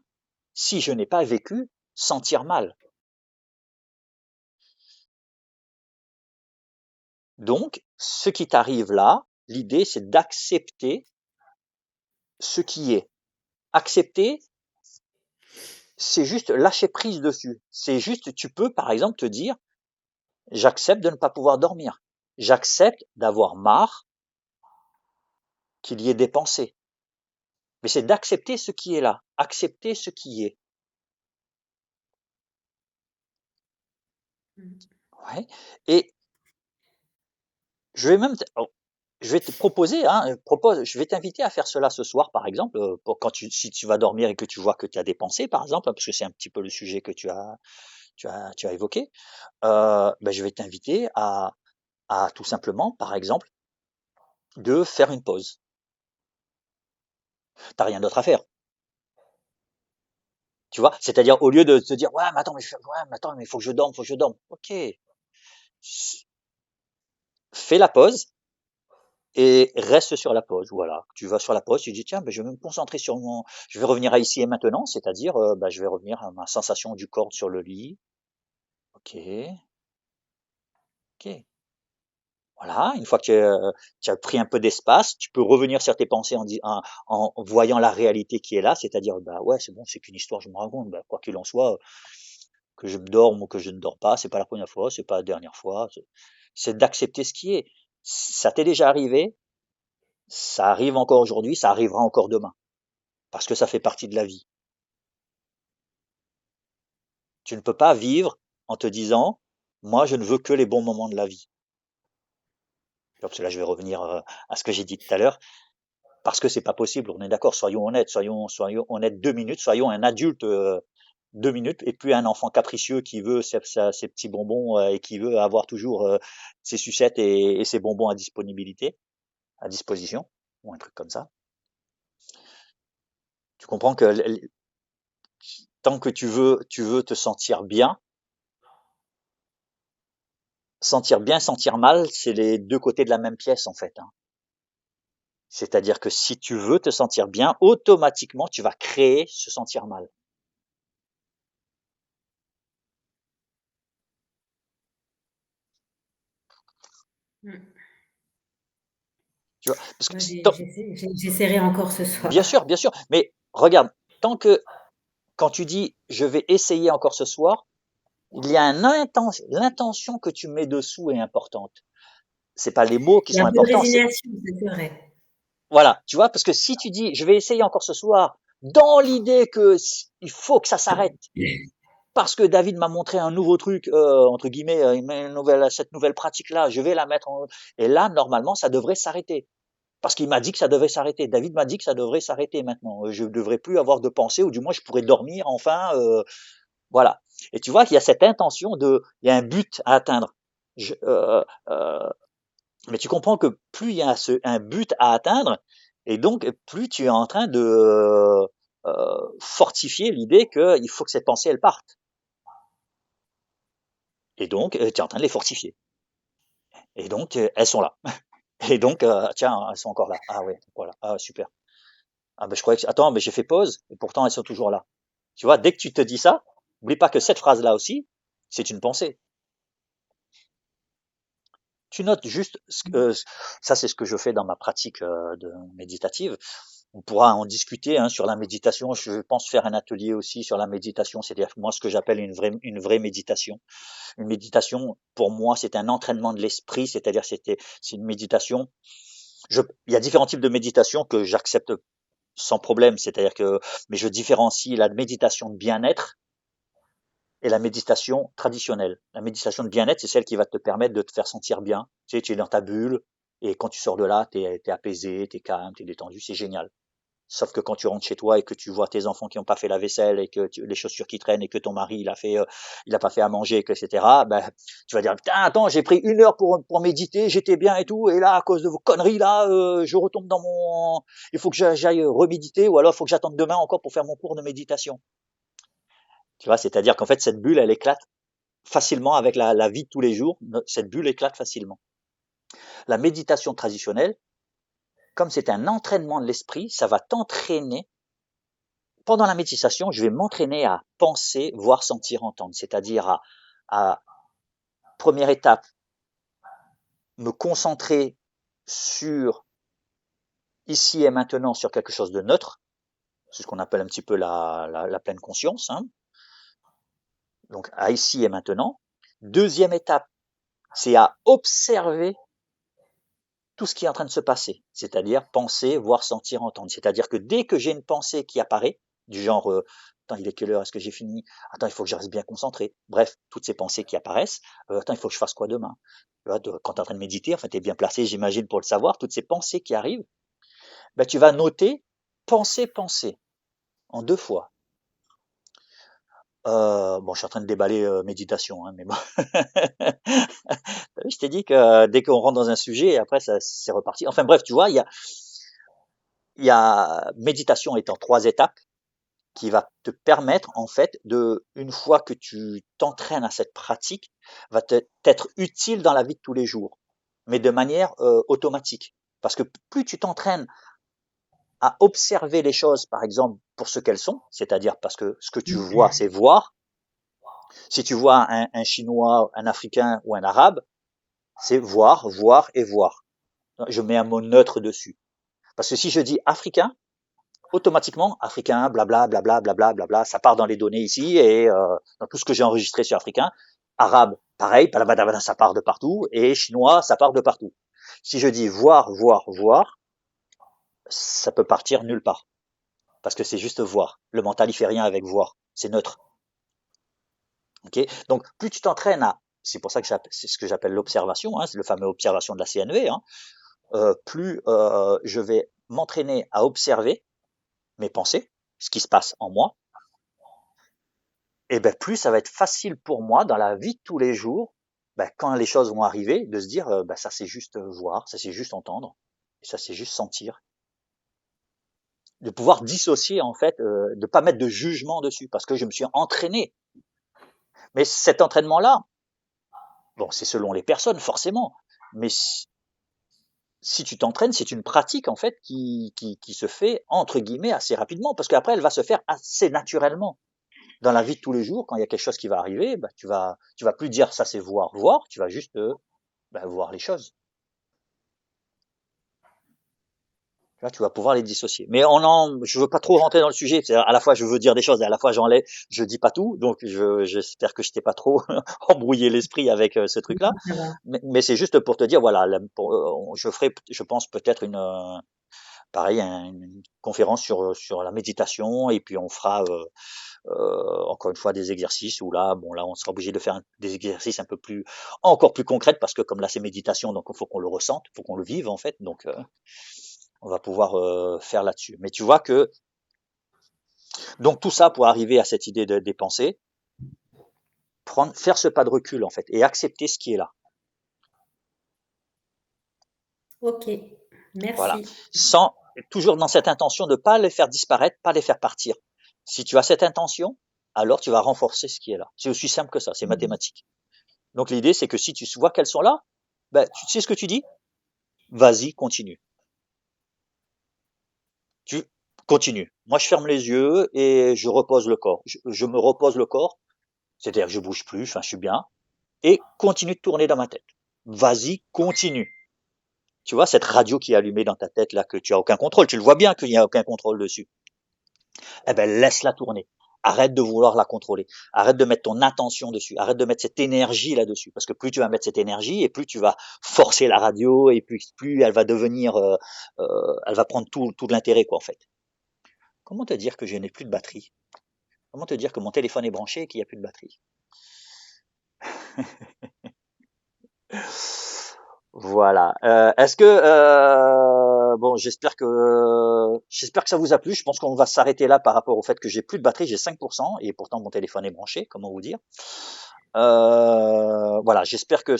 si je n'ai pas vécu sentir mal. Donc, ce qui t'arrive là, l'idée, c'est d'accepter ce qui est. Accepter, c'est juste lâcher prise dessus. C'est juste, tu peux, par exemple, te dire, j'accepte de ne pas pouvoir dormir. J'accepte d'avoir marre qu'il y ait des pensées. Mais c'est d'accepter ce qui est là. Accepter ce qui est. Ouais. Et je vais même, je vais te proposer, hein, je vais t'inviter à faire cela ce soir, par exemple, pour si tu vas dormir et que tu vois que tu as des pensées, par exemple, parce que c'est un petit peu le sujet que tu as évoqué. Ben, je vais t'inviter à tout simplement, par exemple, de faire une pause. T'as rien d'autre à faire. Tu vois? C'est-à-dire, au lieu de te dire, ouais, mais attends, mais il faut que je dorme, faut que je dorme. Ok. Fais la pause et reste sur la pause. Voilà. Tu vas sur la pause, tu dis, tiens, ben, je vais me concentrer je vais revenir à ici et maintenant, c'est-à-dire, ben, je vais revenir à ma sensation du corps sur le lit. Ok. Ok. Voilà, une fois que tu as pris un peu d'espace, tu peux revenir sur tes pensées en voyant la réalité qui est là, c'est-à-dire, bah ouais, c'est bon, c'est qu'une histoire, je me raconte, bah, quoi qu'il en soit, que je dorme ou que je ne dors pas, c'est pas la première fois, c'est pas la dernière fois, c'est d'accepter ce qui est. Ça t'est déjà arrivé, ça arrive encore aujourd'hui, ça arrivera encore demain, parce que ça fait partie de la vie. Tu ne peux pas vivre en te disant, moi, je ne veux que les bons moments de la vie. Parce que là, je vais revenir à ce que j'ai dit tout à l'heure. Parce que c'est pas possible, on est d'accord, soyons honnêtes, soyons honnêtes 2 minutes, soyons un adulte 2 minutes, et puis un enfant capricieux qui veut ses petits bonbons et qui veut avoir toujours ses sucettes et ses bonbons à disposition, ou un truc comme ça. Tu comprends que tant que tu veux te sentir bien, sentir mal, c'est les deux côtés de la même pièce en fait, hein. C'est-à-dire que si tu veux te sentir bien, automatiquement tu vas créer se sentir mal. Tu vois, parce que Moi, j'essaierai encore ce bien soir. sûr, bien sûr. Mais regarde, quand tu dis je vais essayer encore ce soir, il y a l'intention que tu mets dessous est importante. C'est pas les mots qui Il y a sont un peu de importants. résignation, c'est vrai. Voilà, tu vois, parce que si tu dis je vais essayer encore ce soir, dans l'idée que il faut que ça s'arrête, parce que David m'a montré un nouveau truc entre guillemets, cette nouvelle pratique là, je vais la mettre et là normalement ça devrait s'arrêter. Parce qu'il m'a dit que ça devait s'arrêter. David m'a dit que ça devrait s'arrêter maintenant. Je ne devrais plus avoir de pensée, ou du moins je pourrais dormir enfin. Voilà. Et tu vois qu'il y a cette intention il y a un but à atteindre. Je, euh, mais tu comprends que plus il y a un but à atteindre, et donc plus tu es en train de fortifier l'idée qu'il faut que cette pensée elle parte. Et donc tu es en train de les fortifier. Et donc elles sont là. Et donc tiens, elles sont encore là. Ah ouais, voilà. Ah super. Ah ben je croyais que attends, mais j'ai fait pause et pourtant elles sont toujours là. Tu vois, dès que tu te dis ça, n'oublie pas que cette phrase-là aussi, c'est une pensée. Tu notes juste, ça c'est ce que je fais dans ma pratique de méditative. On pourra en discuter hein, sur la méditation. Je pense faire un atelier aussi sur la méditation, c'est-à-dire moi ce que j'appelle une vraie méditation. Une méditation, pour moi, c'est un entraînement de l'esprit, c'est-à-dire c'est une méditation. Il y a différents types de méditation que j'accepte sans problème, c'est-à-dire que, mais je différencie la méditation de bien-être et la méditation traditionnelle. La méditation de bien-être, c'est celle qui va te permettre de te faire sentir bien. Tu sais, tu es dans ta bulle, et quand tu sors de là, tu es apaisé, tu es calme, tu es détendu, c'est génial. Sauf que quand tu rentres chez toi et que tu vois tes enfants qui n'ont pas fait la vaisselle et que les chaussures qui traînent et que ton mari il a pas fait à manger, etc. Ben tu vas dire putain attends j'ai pris 1 heure pour méditer, j'étais bien et tout et là à cause de vos conneries là je retombe il faut que j'aille reméditer ou alors il faut que j'attende demain encore pour faire mon cours de méditation. Tu vois, c'est-à-dire qu'en fait cette bulle elle éclate facilement avec la vie de tous les jours, cette bulle éclate facilement. La méditation traditionnelle, comme c'est un entraînement de l'esprit, ça va t'entraîner. Pendant la méditation, je vais m'entraîner à penser, voir, sentir, entendre. C'est-à-dire à première étape, me concentrer sur ici et maintenant, sur quelque chose de neutre. C'est ce qu'on appelle un petit peu la pleine conscience, hein. Donc à ici et maintenant. Deuxième étape, c'est à observer tout ce qui est en train de se passer, c'est-à-dire penser, voir, sentir, entendre. C'est-à-dire que dès que j'ai une pensée qui apparaît, du genre attends, il est quelle heure, est-ce que j'ai fini? Attends, il faut que je reste bien concentré. Bref, toutes ces pensées qui apparaissent. Attends, il faut que je fasse quoi demain? Quand tu es en train de méditer, enfin, tu es bien placé, j'imagine, pour le savoir, toutes ces pensées qui arrivent, ben, tu vas noter pensée, pensée, en 2 fois. Bon, je suis en train de déballer méditation, hein, mais bon. Je t'ai dit que dès qu'on rentre dans un sujet, après, ça, c'est reparti. Enfin bref, tu vois, il y a méditation étant 3 étapes qui va te permettre, en fait, une fois que tu t'entraînes à cette pratique, va t'être utile dans la vie de tous les jours, mais de manière automatique. Parce que plus tu t'entraînes à observer les choses, par exemple, pour ce qu'elles sont, c'est-à-dire parce que ce que tu vois, c'est voir. Si tu vois un Chinois, un Africain ou un Arabe, c'est voir, voir et voir. Je mets un mot neutre dessus. Parce que si je dis Africain, automatiquement, Africain, blabla, blabla, blabla, blabla, ça part dans les données ici et dans tout ce que j'ai enregistré sur Africain. Arabe, pareil, ça part de partout. Et Chinois, ça part de partout. Si je dis voir, voir, voir, ça peut partir nulle part. Parce que c'est juste voir. Le mental, il fait rien avec voir. C'est neutre. Okay, donc, plus tu t'entraînes c'est pour ça que c'est ce que j'appelle l'observation, hein, c'est le fameux observation de la CNV, hein, plus je vais m'entraîner à observer mes pensées, ce qui se passe en moi, et ben plus ça va être facile pour moi dans la vie de tous les jours, ben, quand les choses vont arriver, de se dire, ben, ça c'est juste voir, ça c'est juste entendre, ça c'est juste sentir, de pouvoir dissocier en fait, de pas mettre de jugement dessus, parce que je me suis entraîné. Mais cet entraînement-là, bon, c'est selon les personnes forcément, mais si tu t'entraînes, c'est une pratique en fait qui se fait entre guillemets assez rapidement, parce qu'après elle va se faire assez naturellement dans la vie de tous les jours. Quand il y a quelque chose qui va arriver, bah, tu vas plus dire ça c'est voir, tu vas juste voir les choses. Tu vas pouvoir les dissocier. Mais je veux pas trop rentrer dans le sujet. À la fois je veux dire des choses et à la fois je dis pas tout. Donc j'espère que je t'ai pas trop embrouillé l'esprit avec ce truc-là. Mais c'est juste pour te dire, voilà, je ferai, je pense peut-être pareil, une conférence sur la méditation, et puis on fera encore une fois des exercices où là, bon là, on sera obligé de faire des exercices encore plus concrets, parce que comme là c'est méditation, donc il faut qu'on le ressente, il faut qu'on le vive en fait. Donc on va pouvoir faire là-dessus. Mais tu vois que donc tout ça pour arriver à cette idée des pensées, faire ce pas de recul en fait et accepter ce qui est là. Ok, Voilà. merci. Toujours dans cette intention de ne pas les faire disparaître, pas les faire partir. Si tu as cette intention, alors tu vas renforcer ce qui est là. C'est aussi simple que ça, c'est mathématique. Donc l'idée, c'est que si tu vois qu'elles sont là, ben, tu sais ce que tu dis? Vas-y, continue. Tu continues. Moi, je ferme les yeux et je repose le corps. Je me repose le corps, c'est-à-dire que je bouge plus, enfin, je suis bien, et continue de tourner dans ma tête. Vas-y, continue. Tu vois, cette radio qui est allumée dans ta tête, là, que tu as aucun contrôle, tu le vois bien qu'il n'y a aucun contrôle dessus. Eh ben, laisse-la tourner. Arrête de vouloir la contrôler. Arrête de mettre ton attention dessus. Arrête de mettre cette énergie là-dessus. Parce que plus tu vas mettre cette énergie, et plus tu vas forcer la radio, et plus elle va devenir, elle va prendre tout de l'intérêt, quoi, en fait. Comment te dire que je n'ai plus de batterie? Comment te dire que mon téléphone est branché et qu'il n'y a plus de batterie? Voilà. Est-ce que bon, j'espère que ça vous a plu. Je pense qu'on va s'arrêter là par rapport au fait que j'ai plus de batterie, j'ai 5%, et pourtant mon téléphone est branché. Comment vous dire? Voilà. J'espère que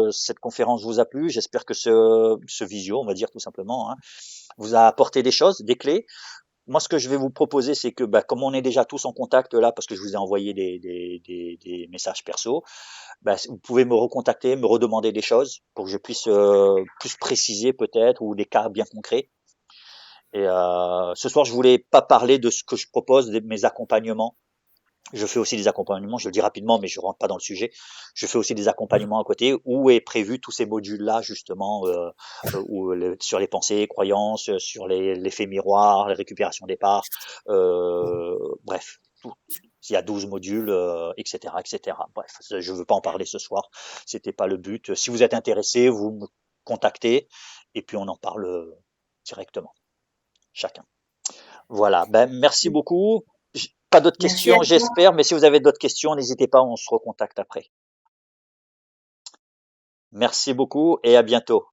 cette conférence vous a plu. J'espère que ce visio, on va dire tout simplement, hein, vous a apporté des choses, des clés. Moi, ce que je vais vous proposer, c'est que, comme on est déjà tous en contact là, parce que je vous ai envoyé des messages perso, vous pouvez me recontacter, me redemander des choses pour que je puisse plus préciser peut-être, ou des cas bien concrets. Et ce soir, je voulais pas parler de ce que je propose, de mes accompagnements. Je fais aussi des accompagnements, je le dis rapidement, mais je rentre pas dans le sujet. Je fais aussi des accompagnements à côté où est prévu tous ces modules-là, justement, sur les pensées, croyances, sur l'effet miroir, la récupération des parts, bref, tout. Il y a 12 modules, etc., etc. Bref, je veux pas en parler ce soir. C'était pas le but. Si vous êtes intéressé, vous me contactez et puis on en parle directement, chacun. Voilà. Ben, merci beaucoup. Pas d'autres Merci à questions, toi. j'espère, mais si vous avez d'autres questions, n'hésitez pas, on se recontacte après. Merci beaucoup et à bientôt.